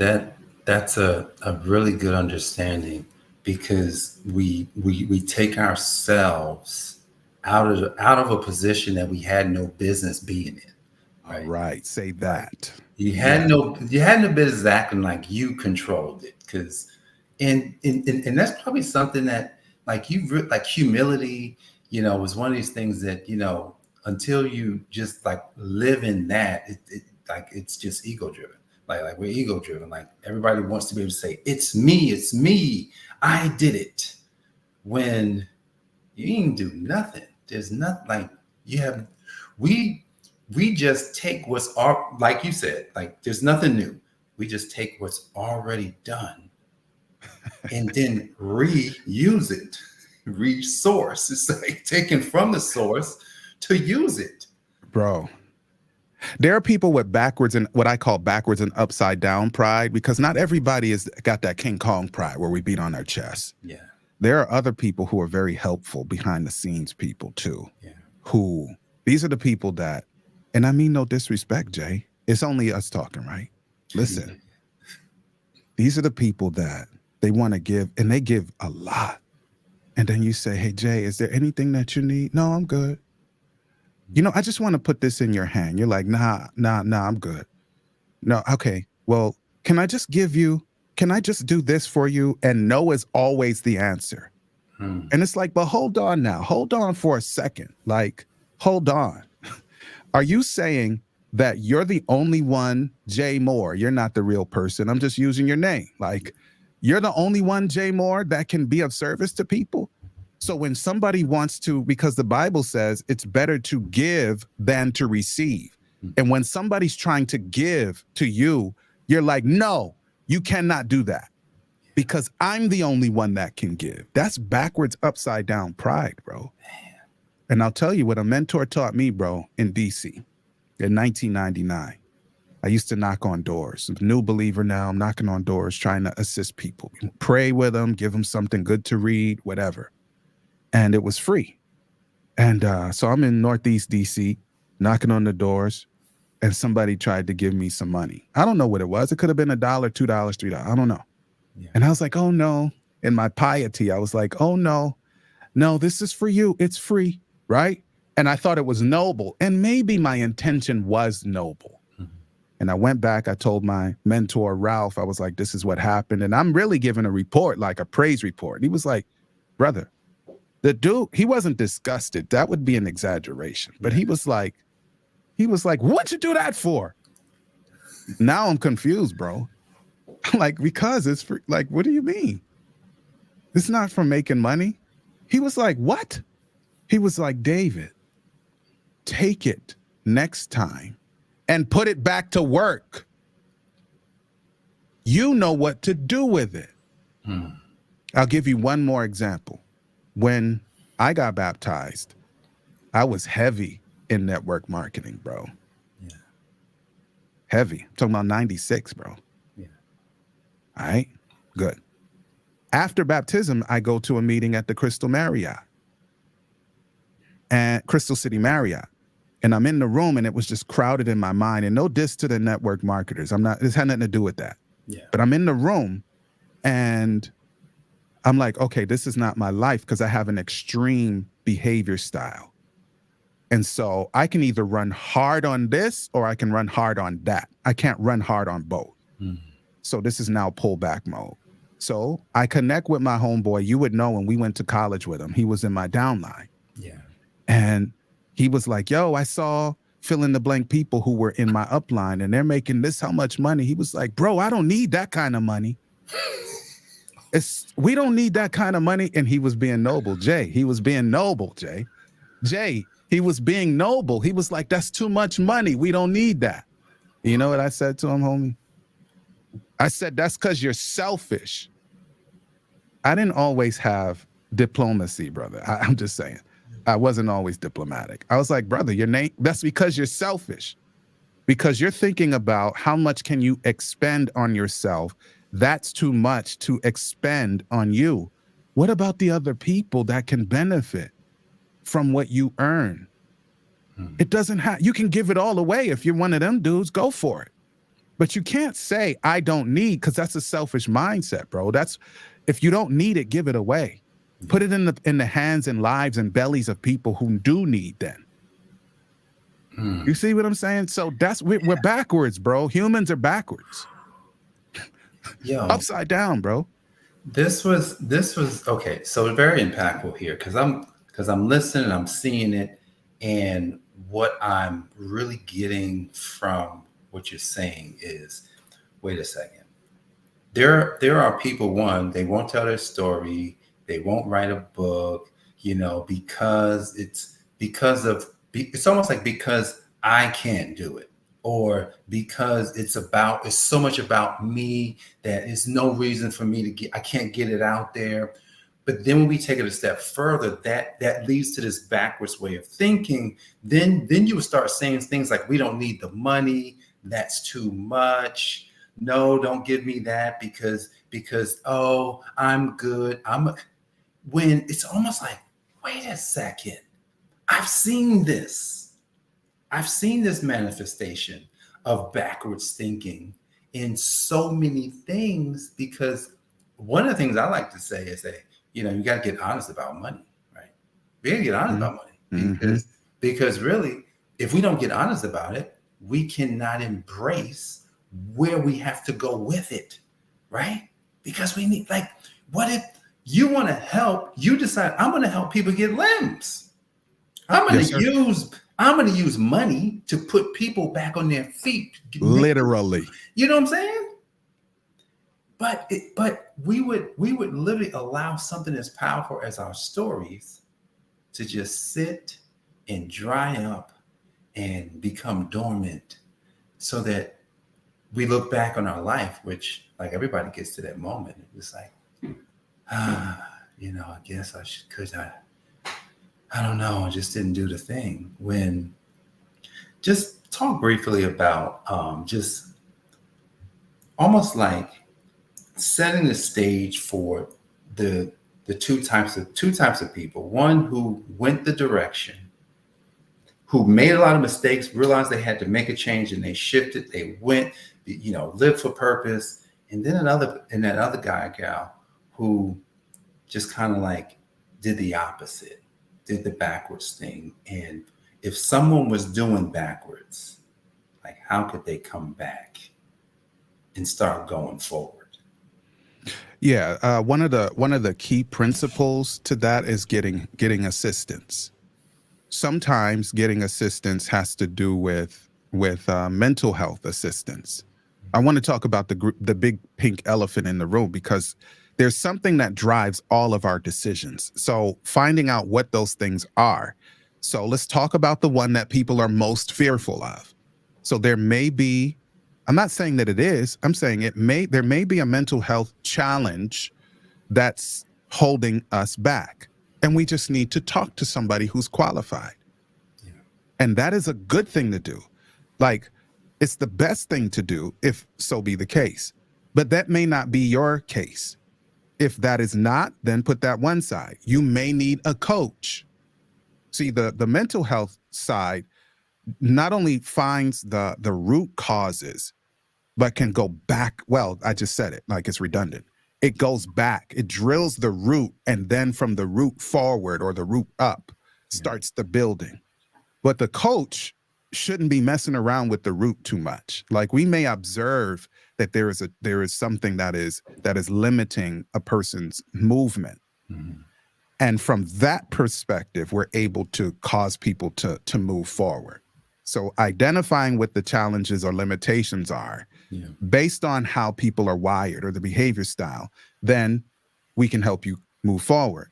that's a really good understanding, because we take ourselves out of a position that we had no business being in.
Right. All right, say that.
You had no business acting like you controlled it, because and that's probably something that like humility, is one of these things that until you just like live in that, it's just ego driven. Like we're ego driven. Like everybody wants to be able to say, it's me, I did it, when you didn't do nothing. There's nothing like we we just take like you said, like there's nothing new. We just take what's already done and then reuse it, resource. It's like taken from the source to use it.
Bro. There are people with backwards and what I call backwards and upside down pride, because not everybody has got that King Kong pride where we beat on our chest.
Yeah.
There are other people who are very helpful behind the scenes people too.
Yeah.
Who, these are the people that, and I mean no disrespect, Jay. It's only us talking, right? Listen, these are the people that they want to give, and they give a lot. And then you say, hey, Jay, is there anything that you need? No, I'm good. You know, I just want to put this in your hand. You're like, nah, I'm good. No, okay. Well, can I just do this for you? And no is always the answer. And it's like, but hold on now. Hold on for a second. Like, hold on. Are you saying that you're the only one, Jay Moore? You're not the real person. I'm just using your name. Like, you're the only one, Jay Moore, that can be of service to people. So when somebody wants to, because the Bible says it's better to give than to receive. And when somebody's trying to give to you, you're like, no, you cannot do that because I'm the only one that can give. That's backwards, upside down pride, bro. And I'll tell you what a mentor taught me, bro, in DC in 1999. I used to knock on doors. I'm a new believer now. I'm knocking on doors, trying to assist people, pray with them, give them something good to read, whatever. And it was free. And so I'm in Northeast DC, knocking on the doors, and somebody tried to give me some money. I don't know what it was. It could have been $1, $2, $3. I don't know. Yeah. And I was like, oh no. In my piety, I was like, oh no, this is for you. It's free, right? And I thought it was noble. And maybe my intention was noble. And I went back, I told my mentor, Ralph, I was like, this is what happened. And I'm really giving a report, like a praise report. And he was like, brother, the dude, he wasn't disgusted. That would be an exaggeration. But he was like, what'd you do that for? Now I'm confused, bro. I'm like, because it's free. Like, what do you mean? It's not for making money. He was like, what? He was like, David, take it next time and put it back to work. You know what to do with it. I'll give you one more example. When I got baptized, I was heavy in network marketing, bro. Yeah. Heavy. I'm talking about 96, bro. Yeah. All right, good. After baptism, I go to a meeting at the Crystal City Marriott. And I'm in the room and it was just crowded in my mind, and no diss to the network marketers. This had nothing to do with that. Yeah. But I'm in the room and I'm like, okay, this is not my life because I have an extreme behavior style. And so I can either run hard on this or I can run hard on that. I can't run hard on both. So this is now pullback mode. So I connect with my homeboy. You would know when we went to college with him. He was in my downline. Yeah. And he was like, yo, I saw fill in the blank people who were in my upline and they're making this how much money. He was like, bro, I don't need that kind of money. We don't need that kind of money. And he was being noble, Jay. He was being noble, Jay. He was being noble. He was like, that's too much money. We don't need that. You know what I said to him, homie? I said, that's because you're selfish. I didn't always have diplomacy, brother. I'm just saying. I wasn't always diplomatic. I was like, brother, that's because you're selfish. Because you're thinking about how much can you expend on yourself. That's too much to expend on you. What about the other people that can benefit from what you earn? It doesn't have, you can give it all away. If you're one of them dudes, go for it. But you can't say, I don't need, because that's a selfish mindset, bro. If you don't need it, give it away. Put it in the hands and lives and bellies of people who do need them. You see what I'm saying? So we're backwards, bro. Humans are backwards. Yo, upside down, bro.
This was okay. So very impactful here because I'm listening, I'm seeing it, and what I'm really getting from what you're saying is, wait a second. There are people, one, they won't tell their story, they won't write a book, because it's almost like because I can't do it, or because it's so much about me that it's no reason for me to I can't get it out there. But then when we take it a step further, that leads to this backwards way of thinking. Then you would start saying things like, we don't need the money, that's too much. No, don't give me that because oh, I'm good. When it's almost like, wait a second. I've seen this. I've seen this manifestation of backwards thinking in so many things, because one of the things I like to say is that, you got to get honest about money, right? We got to get honest about money,
Mm-hmm.
because really, if we don't get honest about it, we cannot embrace where we have to go with it, right? Because we need, like, what if you want to help, you decide, I'm going to help people get limbs. I'm going
Yes,
to
sir.
use money to put people back on their feet.
Literally.
You know what I'm saying? But we would literally allow something as powerful as our stories to just sit and dry up and become dormant, so that we look back on our life, which, like, everybody gets to that moment. It's like, I guess I don't know, I just didn't do the thing. When just talk briefly about just almost like setting the stage for the two types of people. One who went the direction, who made a lot of mistakes, realized they had to make a change, and they shifted, they went, lived for purpose. And then that other guy, gal, who just kind of like did the opposite, did the backwards thing. And if someone was doing backwards, like, how could they come back and start going forward?
Yeah, one of the key principles to that is getting assistance. Sometimes getting assistance has to do with mental health assistance. I want to talk about the big pink elephant in the room, because there's something that drives all of our decisions. So finding out what those things are. So let's talk about the one that people are most fearful of. So there may be, I'm not saying that it is, I'm saying there may be a mental health challenge that's holding us back. And we just need to talk to somebody who's qualified.
Yeah.
And that is a good thing to do. Like, it's the best thing to do if so be the case. But that may not be your case. If that is not, then put that one side. You may need a coach. See, the mental health side not only finds the root causes, but can go back. Well, I just said it, like, it's redundant. It goes back, it drills the root, and then from the root forward, or the root up, starts the building. But the coach shouldn't be messing around with the root too much. Like, we may observe that there is something that is limiting a person's movement.
Mm-hmm.
And from that perspective, we're able to cause people to move forward. So identifying what the challenges or limitations are, based on how people are wired or the behavior style, then we can help you move forward.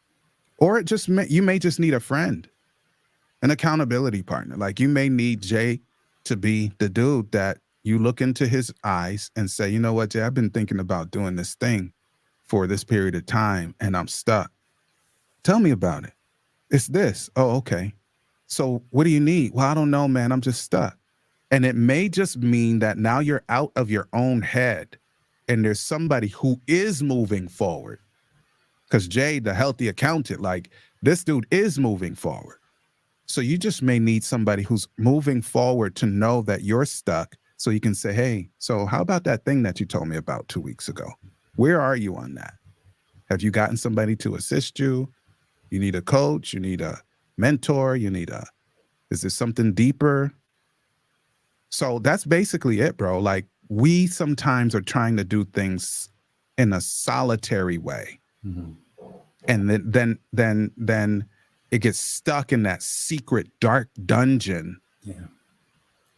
Or you may just need a friend, an accountability partner. Like, you may need Jay to be the dude that you look into his eyes and say, you know what, Jay, I've been thinking about doing this thing for this period of time and I'm stuck. Tell me about it. It's this. Oh, okay. So what do you need? Well, I don't know, man. I'm just stuck. And it may just mean that now you're out of your own head and there's somebody who is moving forward. Because Jay, the healthy accountant, like, this dude is moving forward. So you just may need somebody who's moving forward to know that you're stuck, so you can say, hey, so how about that thing that you told me about 2 weeks ago? Where are you on that? Have you gotten somebody to assist you? You need a coach, you need a mentor, is there something deeper? So that's basically it, bro. Like, we sometimes are trying to do things in a solitary way.
Mm-hmm.
And then it gets stuck in that secret dark dungeon.
Yeah.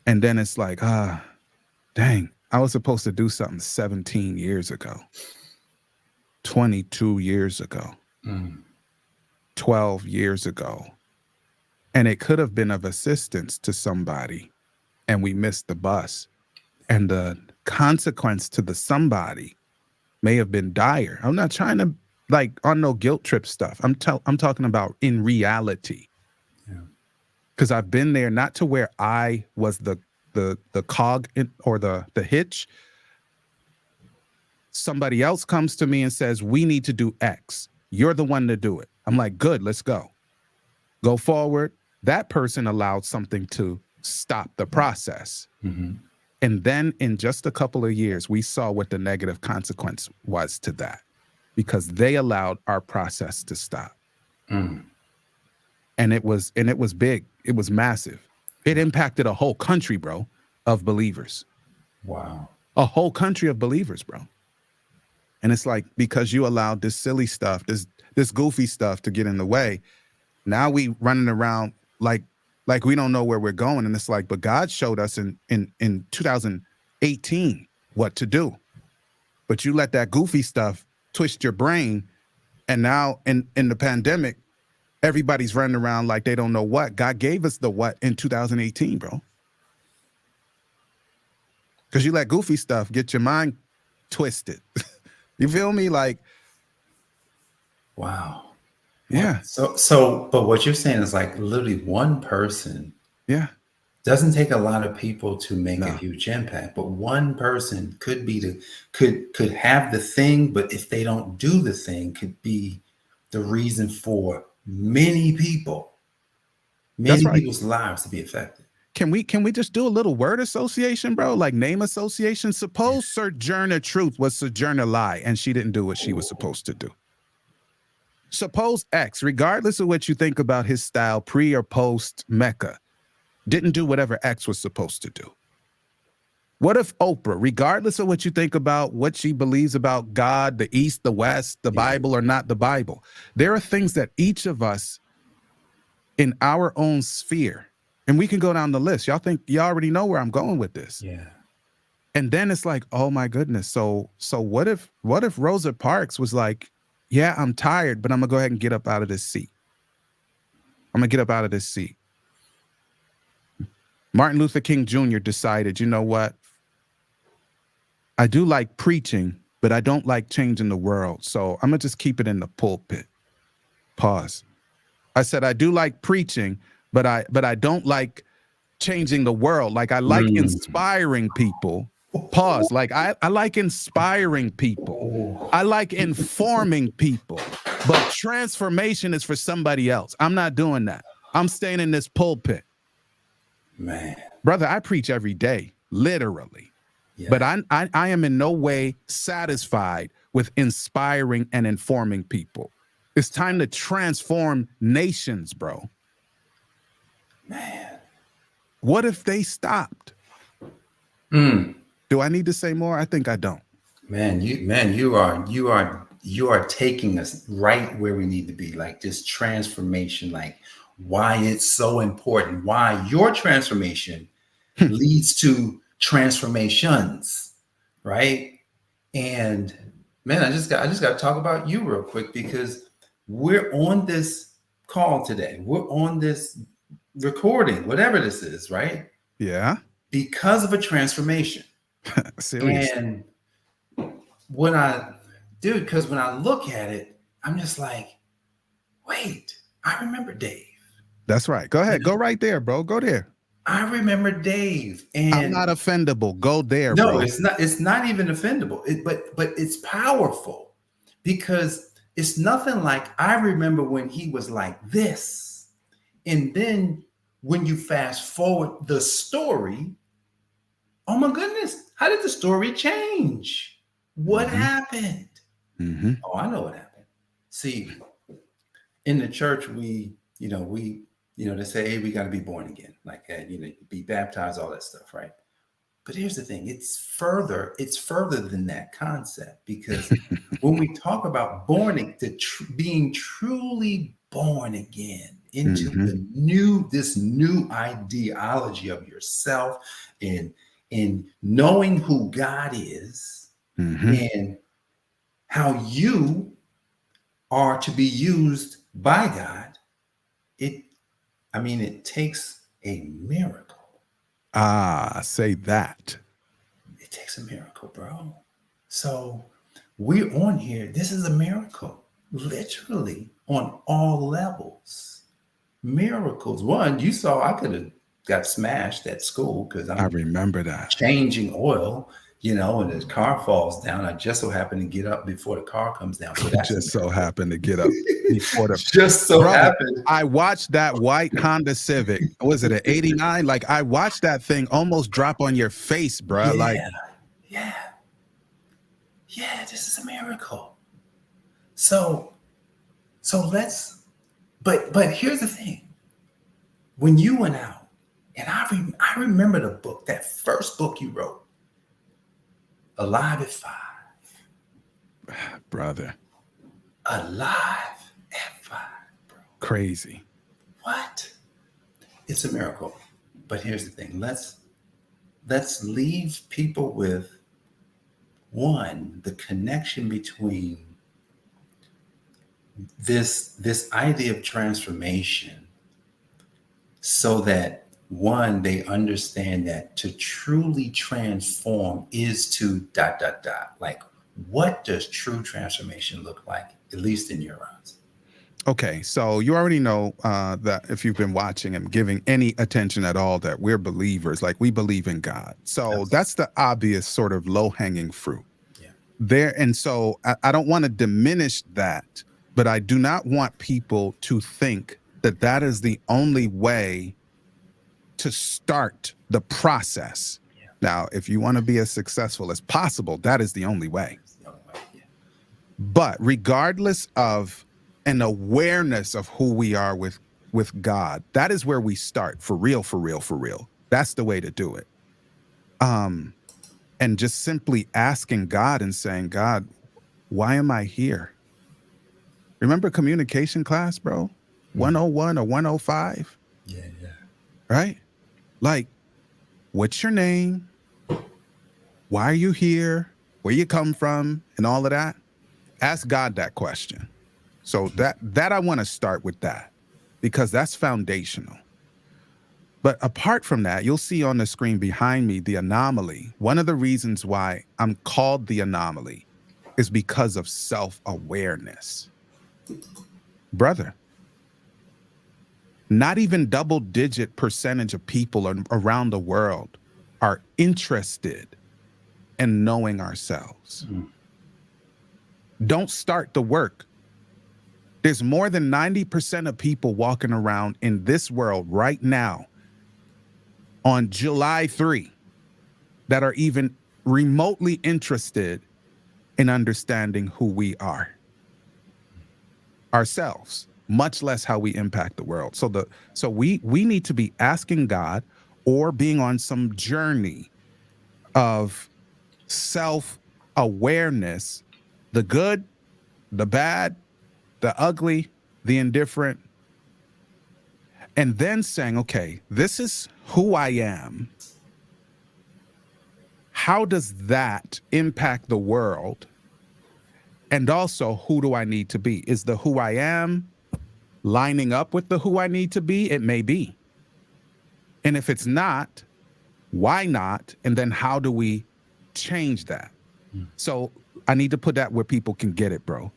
And then it's like, dang, I was supposed to do something 17 years ago, 22 years ago, 12 years ago. And it could have been of assistance to somebody, and we missed the bus. And the consequence to the somebody may have been dire. I'm not trying to like on no guilt trip stuff. I'm talking about in reality.
Yeah.
Because I've been there, not to where I was the cog or the hitch. Somebody else comes to me and says, we need to do X. You're the one to do it. I'm like, good, let's go. Go forward. That person allowed something to stop the process.
Mm-hmm.
And then in just a couple of years, we saw what the negative consequence was to that because they allowed our process to stop.
Mm.
And it was big. It was massive. It impacted a whole country, bro, of believers.
Wow.
A whole country of believers, bro. And it's like, because you allowed this silly stuff, this goofy stuff to get in the way, now we running around like we don't know where we're going. And it's like, but God showed us in 2018 what to do. But you let that goofy stuff twist your brain. And now in the pandemic, everybody's running around like they don't know what. God gave us the what in 2018, bro. Because you let goofy stuff get your mind twisted. You feel me? Like,
wow.
yeah.
But what you're saying is like literally one person.
Yeah.
Doesn't take a lot of people to make a
No.
huge impact, but one person could be could have the thing, but if they don't do the thing, could be the reason for many
That's right.
people's lives to be affected.
Can we just do a little word association, bro? Like name association? Suppose Sojourner Truth was Sojourner Lie and she didn't do what she was supposed to do. Suppose X, regardless of what you think about his style pre or post Mecca, didn't do whatever X was supposed to do. What if Oprah, regardless of what you think about what she believes about God, the East, the West, the Bible or not the Bible, there are things that each of us in our own sphere, and we can go down the list. Y'all think y'all already know where I'm going with this.
Yeah.
And then it's like, oh my goodness. So what if Rosa Parks was like, yeah, I'm tired, but I'm gonna go ahead and get up out of this seat. I'm gonna get up out of this seat. Martin Luther King Jr. decided, you know what? I do like preaching, but I don't like changing the world. So I'm gonna just keep it in the pulpit. Pause. I said, I do like preaching, but I don't like changing the world. Like I like inspiring people. Pause. Like I like inspiring people. I like informing people, but transformation is for somebody else. I'm not doing that. I'm staying in this pulpit.
Man.
Brother, I preach every day, literally. Yeah. But I am in no way satisfied with inspiring and informing people. It's time to transform nations, bro.
Man.
What if they stopped? Do I need to say more? I think I don't.
You are taking us right where we need to be. Like this transformation, like why it's so important, why your transformation leads to transformations, right? And man, I just got to talk about you real quick because we're on this call today. We're on this recording, whatever this is, right?
Yeah.
Because of a transformation.
Seriously.
And because when I look at it, I'm just like, wait, I remember Dave.
That's right. Go ahead. Go right there, bro. Go there.
I remember Dave. And
I'm not offendable. Go there,
no,
bro.
It's not even offendable. But it's powerful because it's nothing like I remember when he was like this. And then when you fast forward the story, oh my goodness, how did the story change? What happened? Oh, I know what happened. See, in the church, they say, hey, we got to be born again, like that, be baptized, all that stuff, right? But here's the thing, it's further than that concept, because when we talk about being truly born again into this new ideology of yourself and in knowing who God is and how you are to be used by God, it takes a miracle.
Ah, say that.
It takes a miracle, bro. So we're on here. This is a miracle, literally on all levels. Miracles. One, you saw I could have got smashed at school because
I
I'm
remember that.
changing oil, and the car falls down. I just so happen to get up before the car comes down. So that's a
Just so
miracle.
happened to get up before the
Just so
brother.
happened.
I watched that white Honda Civic. Was it an 89? Like I watched that thing almost drop on your face, bruh. Like
Yeah, yeah, yeah. This is a miracle. So, but here's the thing. When you went out, and I remember the book, that first book you wrote, Alive at 5.
brother,
Alive at 5, bro.
crazy.
What? It's a miracle. But here's the thing. Let's leave people with one, the connection between this idea of transformation, so that one, they understand that to truly transform is to dot dot dot. Like, what does true transformation look like, at least in your eyes?
Okay, so you already know that if you've been watching and giving any attention at all, that we're believers, like we believe in God. So
Yes.
that's the obvious sort of low-hanging fruit.
Yeah.
There, and so I don't want to diminish that, but I do not want people to think that that is the only way to start the process.
Yeah.
Now, if you want to be as successful as possible, that is the only way.
That's the only way. Yeah.
But regardless of an awareness of who we are with God, that is where we start, for real, for real, for real. That's the way to do it. And just simply asking God and saying, God, why am I here? Remember communication class, bro? 101 or 105,
Yeah. Yeah.
right? Like, what's your name? Why are you here? Where you come from? And all of that. Ask God that question. So that I want to start with that, because that's foundational. But apart from that, you'll see on the screen behind me the anomaly. One of the reasons why I'm called the anomaly is because of self-awareness. Brother, not even double-digit percentage of people around the world are interested in knowing ourselves. Don't start the work. There's more than 90% of people walking around in this world right now on July 3 that are even remotely interested in understanding who we are ourselves, much less how we impact the world. So we need to be asking God, or being on some journey of self-awareness, the good, the bad, the ugly, the indifferent, and then saying, okay, this is who I am. How does that impact the world? And also, who do I need to be? Is the who I am lining up with the who I need to be? It may be. And if it's not, why not? And then how do we change that? So I need to put that where people can get it, bro.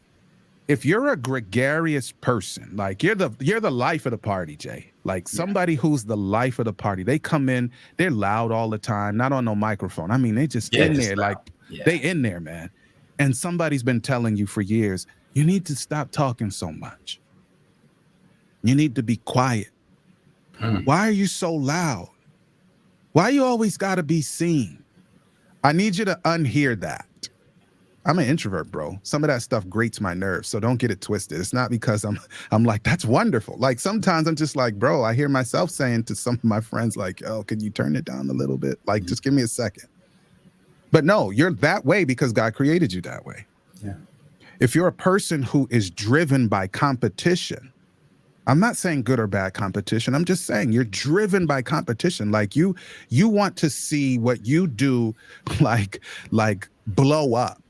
If you're a gregarious person, like you're the life of the party, Jay. Like somebody who's the life of the party. They come in, they're loud all the time, not on no microphone. I mean, they just in
just
there,
loud.
like they in there, man. And somebody's been telling you for years, you need to stop talking so much. You need to be quiet. Why are you so loud? Why you always got to be seen? I need you to unhear that. I'm an introvert, bro. Some of that stuff grates my nerves, so don't get it twisted. It's not because I'm like, that's wonderful. Like sometimes I'm just like, bro, I hear myself saying to some of my friends like, oh, can you turn it down a little bit? Like, just give me a second. But no, you're that way because God created you that way.
Yeah.
If you're a person who is driven by competition, I'm not saying good or bad competition. I'm just saying you're driven by competition. Like you want to see what you do like blow up.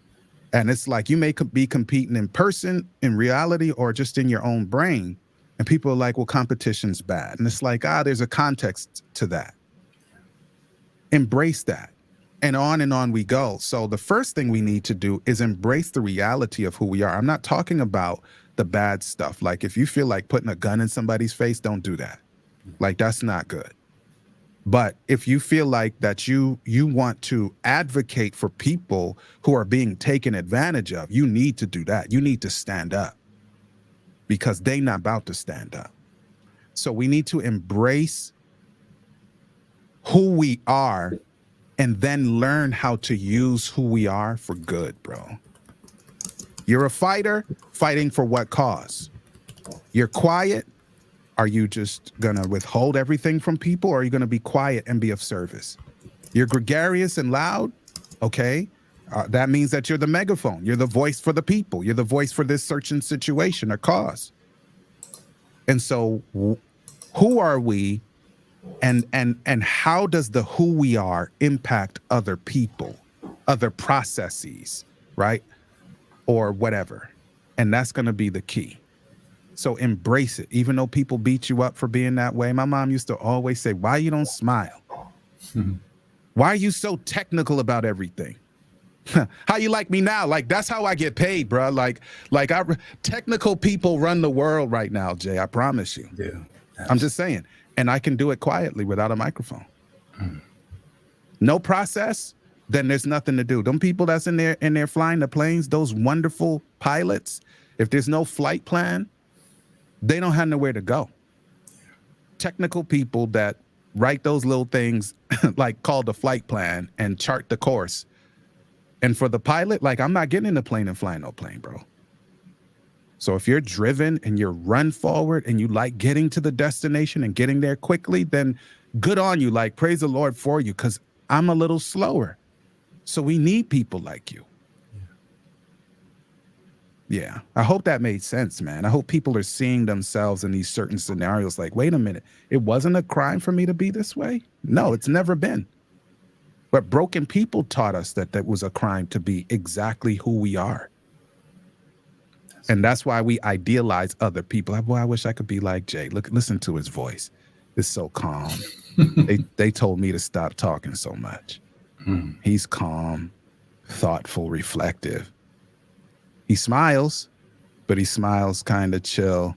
And it's like you may be competing in person, in reality, or just in your own brain. And people are like, well, competition's bad. And it's like, there's a context to that. Embrace that. And on we go. So the first thing we need to do is embrace the reality of who we are. I'm not talking about the bad stuff. Like if you feel like putting a gun in somebody's face, don't do that. Like that's not good. But if you feel like that you want to advocate for people who are being taken advantage of, you need to do that. You need to stand up because they not about to stand up. So we need to embrace who we are and then learn how to use who we are for good, bro. You're a fighter, fighting for what cause? You're quiet. Are you just gonna withhold everything from people, or are you gonna be quiet and be of service? You're gregarious and loud, okay? That means that you're the megaphone. You're the voice for the people. You're the voice for this certain situation or cause. And so, who are we, and how does the who we are impact other people, other processes, right, or whatever? And that's gonna be the key. So embrace it, even though people beat you up for being that way. My mom used to always say, why you don't smile? Why are you so technical about everything? How you like me now? Like, that's how I get paid, bro. Technical people run the world right now, Jay. I promise you.
Yeah.
I'm just saying. And I can do it quietly without a microphone. No process, then there's nothing to do. Them people that's in there flying the planes, those wonderful pilots, if there's no flight plan, they don't have nowhere to go. Technical people that write those little things like called the flight plan and chart the course. And for the pilot, like, I'm not getting in the plane and flying no plane, bro. So if you're driven and you're run forward and you like getting to the destination and getting there quickly, then good on you. Like, praise the Lord for you, because I'm a little slower. So we need people like you. Yeah, I hope that made sense, man. I hope people are seeing themselves in these certain scenarios like, wait a minute, it wasn't a crime for me to be this way? No, it's never been. But broken people taught us that that was a crime to be exactly who we are. And that's why we idealize other people. Boy, I wish I could be like Jay. Look, listen to his voice. It's so calm. They told me to stop talking so much. He's calm, thoughtful, reflective. He smiles, but he smiles kind of chill.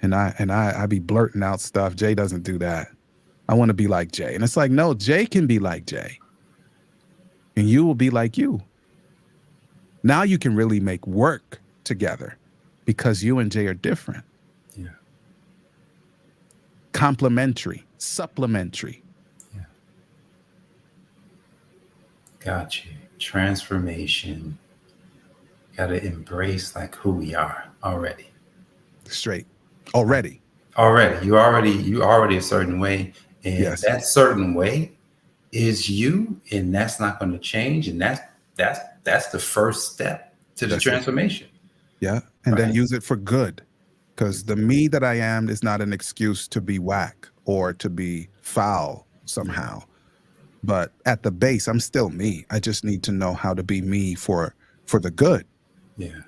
And I be blurting out stuff. Jay doesn't do that. I want to be like Jay. And it's like, no, Jay can be like Jay. And you will be like you. Now you can really make work together because you and Jay are different.
Yeah.
Complementary, supplementary.
Yeah. Got you. Transformation. Got to embrace like who we are already.
Straight. Already.
You're already a certain way. And
Yes.
that certain way is you, and that's not going to change. And that's the first step to the
That's it.
transformation.
Yeah. And then
Right.
use it for good. Because the me that I am is not an excuse to be whack or to be foul somehow. But at the base, I'm still me. I just need to know how to be me for the good.
Yeah.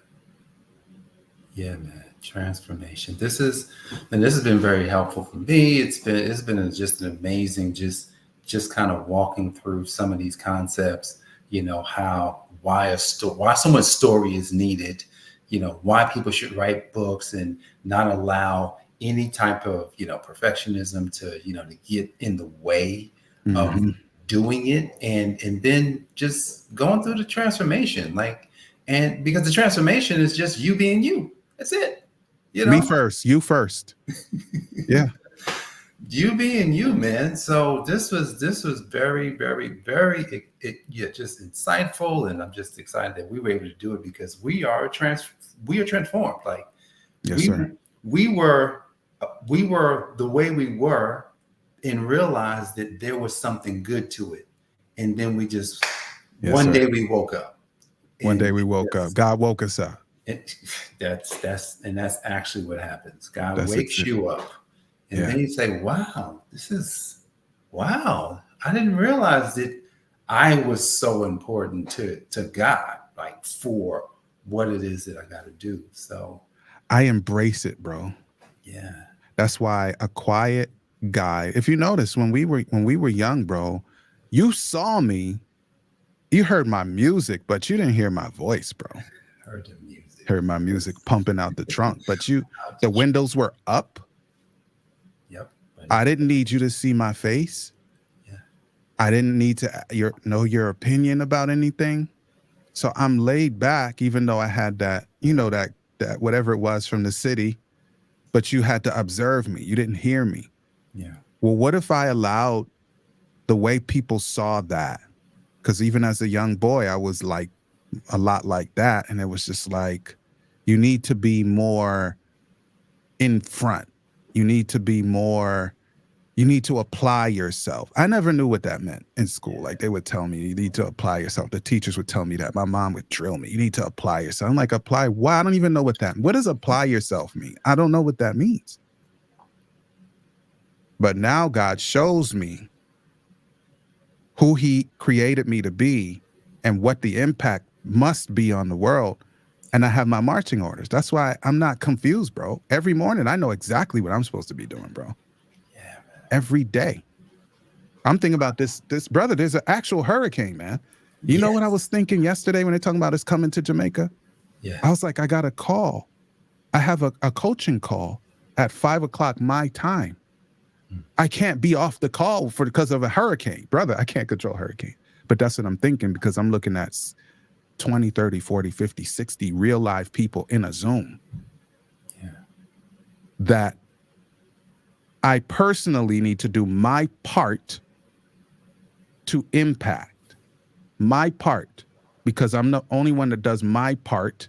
Yeah, man. Transformation. This has been very helpful for me. It's been just an amazing, just kind of walking through some of these concepts, why someone's story is needed, why people should write books and not allow any type of, perfectionism to get in the way of doing it, and then just going through the transformation, and because the transformation is just you being you. That's it.
Me first, you first. Yeah.
You being you, man. So this was very, very, very just insightful, and I'm just excited that we were able to do it because we are transformed. Like
Yes, sir.
we were the way we were, and realized that there was something good to it, and then we just
Yes,
one
sir.
day we woke up.
One day we woke up. God woke us up.
That's actually what happens. God
That's
wakes
it.
you up, and
Yeah.
then you say, wow, I didn't realize that I was so important to God, like for what it is that I got to do. So
I embrace it, bro.
yeah.
That's why a quiet guy, if you notice, when we were young, bro, You saw me, you heard my music, but you didn't hear my voice, bro.
Heard the music.
Heard my music pumping out the trunk, but
Out
the
the tr-
windows were up.
Yep. But
I didn't need you to see my face.
yeah.
I didn't need to know your opinion about anything. So I'm laid back, even though I had that, that whatever it was from the city, but you had to observe me. You didn't hear me.
Yeah.
Well, what if I allowed the way people saw that? Because even as a young boy, I was like a lot like that. And it was just like, you need to be more in front. You need to be more, you need to apply yourself. I never knew what that meant in school. Like they would tell me, you need to apply yourself. The teachers would tell me that. My mom would drill me. You need to apply yourself. I'm like, apply what? I don't even know what does apply yourself mean? I don't know what that means. But now God shows me who he created me to be and what the impact must be on the world. And I have my marching orders. That's why I'm not confused, bro. Every morning, I know exactly what I'm supposed to be doing, bro.
Yeah, man.
Every day. I'm thinking about this brother, there's an actual hurricane, man. You know what I
Yes.
was thinking yesterday when they're talking about us coming to Jamaica?
Yeah.
I was like, I got a call. I have a coaching call at 5 o'clock my time. I can't be off the call because of a hurricane. Brother, I can't control hurricane. But that's what I'm thinking because I'm looking at 20, 30, 40, 50, 60 real live people in a Zoom
Yeah.
that I personally need to do my part to impact my part because I'm the only one that does my part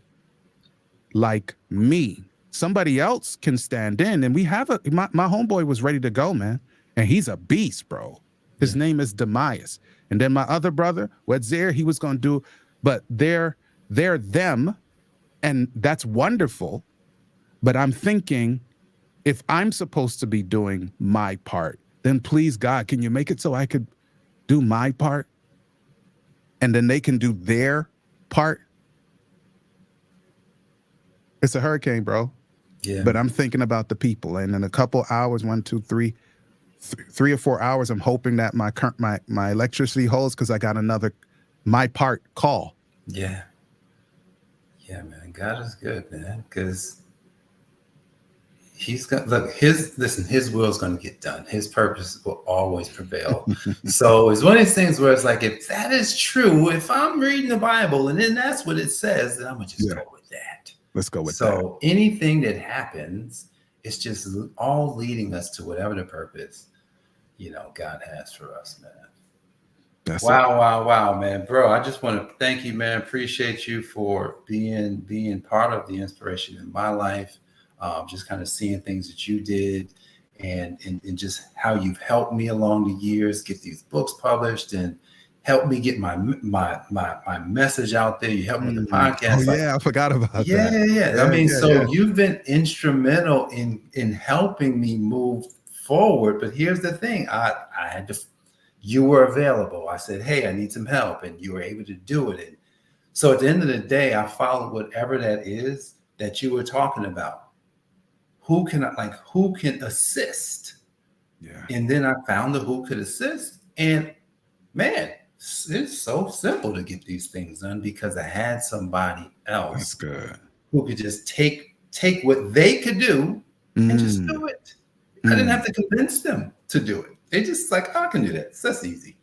like me. Somebody else can stand in and we have my homeboy was ready to go, man. And he's a beast, bro. His name is Demias. And then my other brother, Wedzir, he was going to do, but they're them. And that's wonderful. But I'm thinking if I'm supposed to be doing my part, then please, God, can you make it so I could do my part? And then they can do their part. It's a hurricane, bro.
Yeah.
But I'm thinking about the people. And in a couple hours, 1, 2, 3, 3 or 4 hours, I'm hoping that my electricity holds because I got another my part call.
Yeah. Yeah, man. God is good, man. Because he's got his will is going to get done. His purpose will always prevail. So it's one of these things where it's like, if that is true, if I'm reading the Bible and then that's what it says, then I'm gonna just go with that.
Let's go with that.
So anything that happens, it's just all leading us to whatever the purpose, God has for us, man.
That's
Wow, wow, wow, man. Bro, I just want to thank you, man. Appreciate you for being part of the inspiration in my life. Just kind of seeing things that you did and just how you've helped me along the years get these books published and help me get my message out there. You helped me with the podcast.
Oh, yeah, I forgot about that.
Yeah. I mean, you've been instrumental in helping me move forward. But here's the thing. I had to, you were available. I said, hey, I need some help. And you were able to do it. And so at the end of the day, I followed whatever that is that you were talking about. Who can assist?
Yeah.
And then I found who could assist. And man, it's so simple to get these things done because I had somebody else
That's good.
who could just take what they could do and just do it. I didn't have to convince them to do it. They just like, I can do that. That's easy.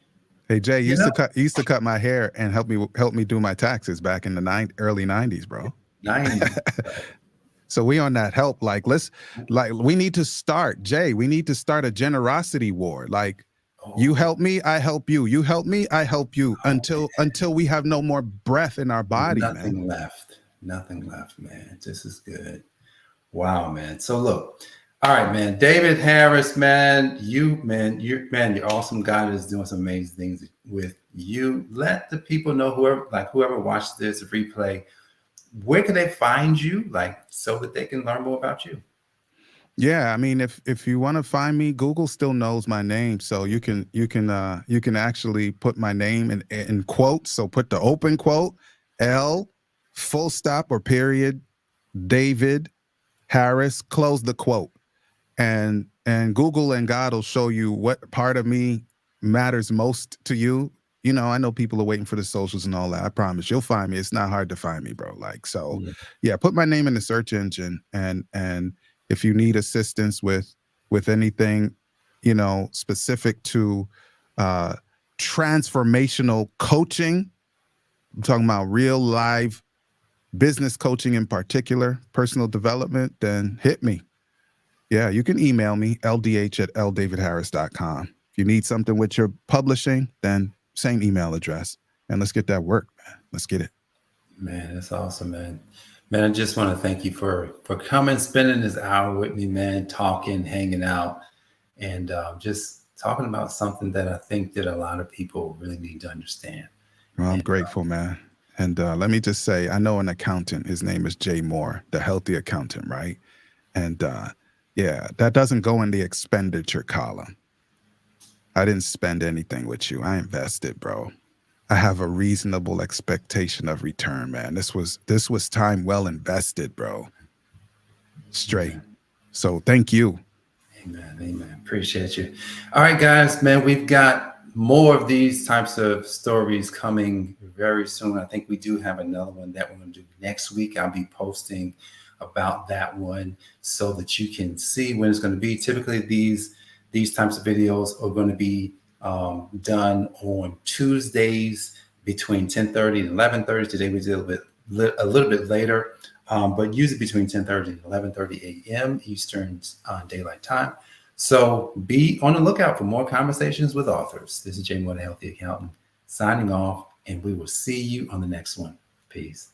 Hey Jay, you used to cut my hair and help me do my taxes back in the early 90s, bro.
90s.
So we on that help. We need to start, Jay. We need to start a generosity war. Like, you help me, I help you. You help me, I help you. Until we have no more breath in our body,
Nothing
man.
left. Nothing left, man. This is good. Wow, man. So look, all right, man. David Harris, man. You're awesome. God is doing some amazing things with you. Let the people know whoever watched this replay, where can they find you, so that they can learn more about you?
Yeah, I mean, if you want to find me, Google still knows my name, so you can actually put my name in quotes. So put the open quote, L, full stop or period, David Harris, close the quote, and Google and God will show you what part of me matters most to you, I know people are waiting for the socials and all that. I promise you'll find me. It's not hard to find me, bro. Like, so
Yeah.
yeah, put my name in the search engine, and if you need assistance with anything, specific to uh transformational coaching, I'm talking about real live business coaching in particular, personal development, then hit me. Yeah, you can email me, ldh@ldavidharris.com. If you need something with your publishing, then same email address. And let's get that work, man. Let's get it.
Man, that's awesome, man. Man, I just want to thank you for coming, spending this hour with me, man, talking, hanging out, and just talking about something that I think that a lot of people really need to understand.
Well, I'm
And
grateful, man. And let me just say, I know an accountant. His name is Jay Moore, the healthy accountant, right? And yeah, that doesn't go in the expenditure column. I didn't spend anything with you. I invested, bro. I have a reasonable expectation of return, man. This was time well invested, bro. Straight.
amen,
So thank you.
amen, amen. Appreciate you. All right, guys, man, we've got more of these types of stories coming very soon. I think we do have another one that we're going to do next week. I'll be posting about that one so that you can see when it's going to be. Typically, these types of videos are going to be done on Tuesdays between 10:30 and 11:30. Today we did a little bit later, but usually between 10:30 and 11:30 a.m. Eastern Daylight Time. So be on the lookout for more conversations with authors. This is Jay Moore, the Healthy Accountant, signing off, and we will see you on the next one. Peace.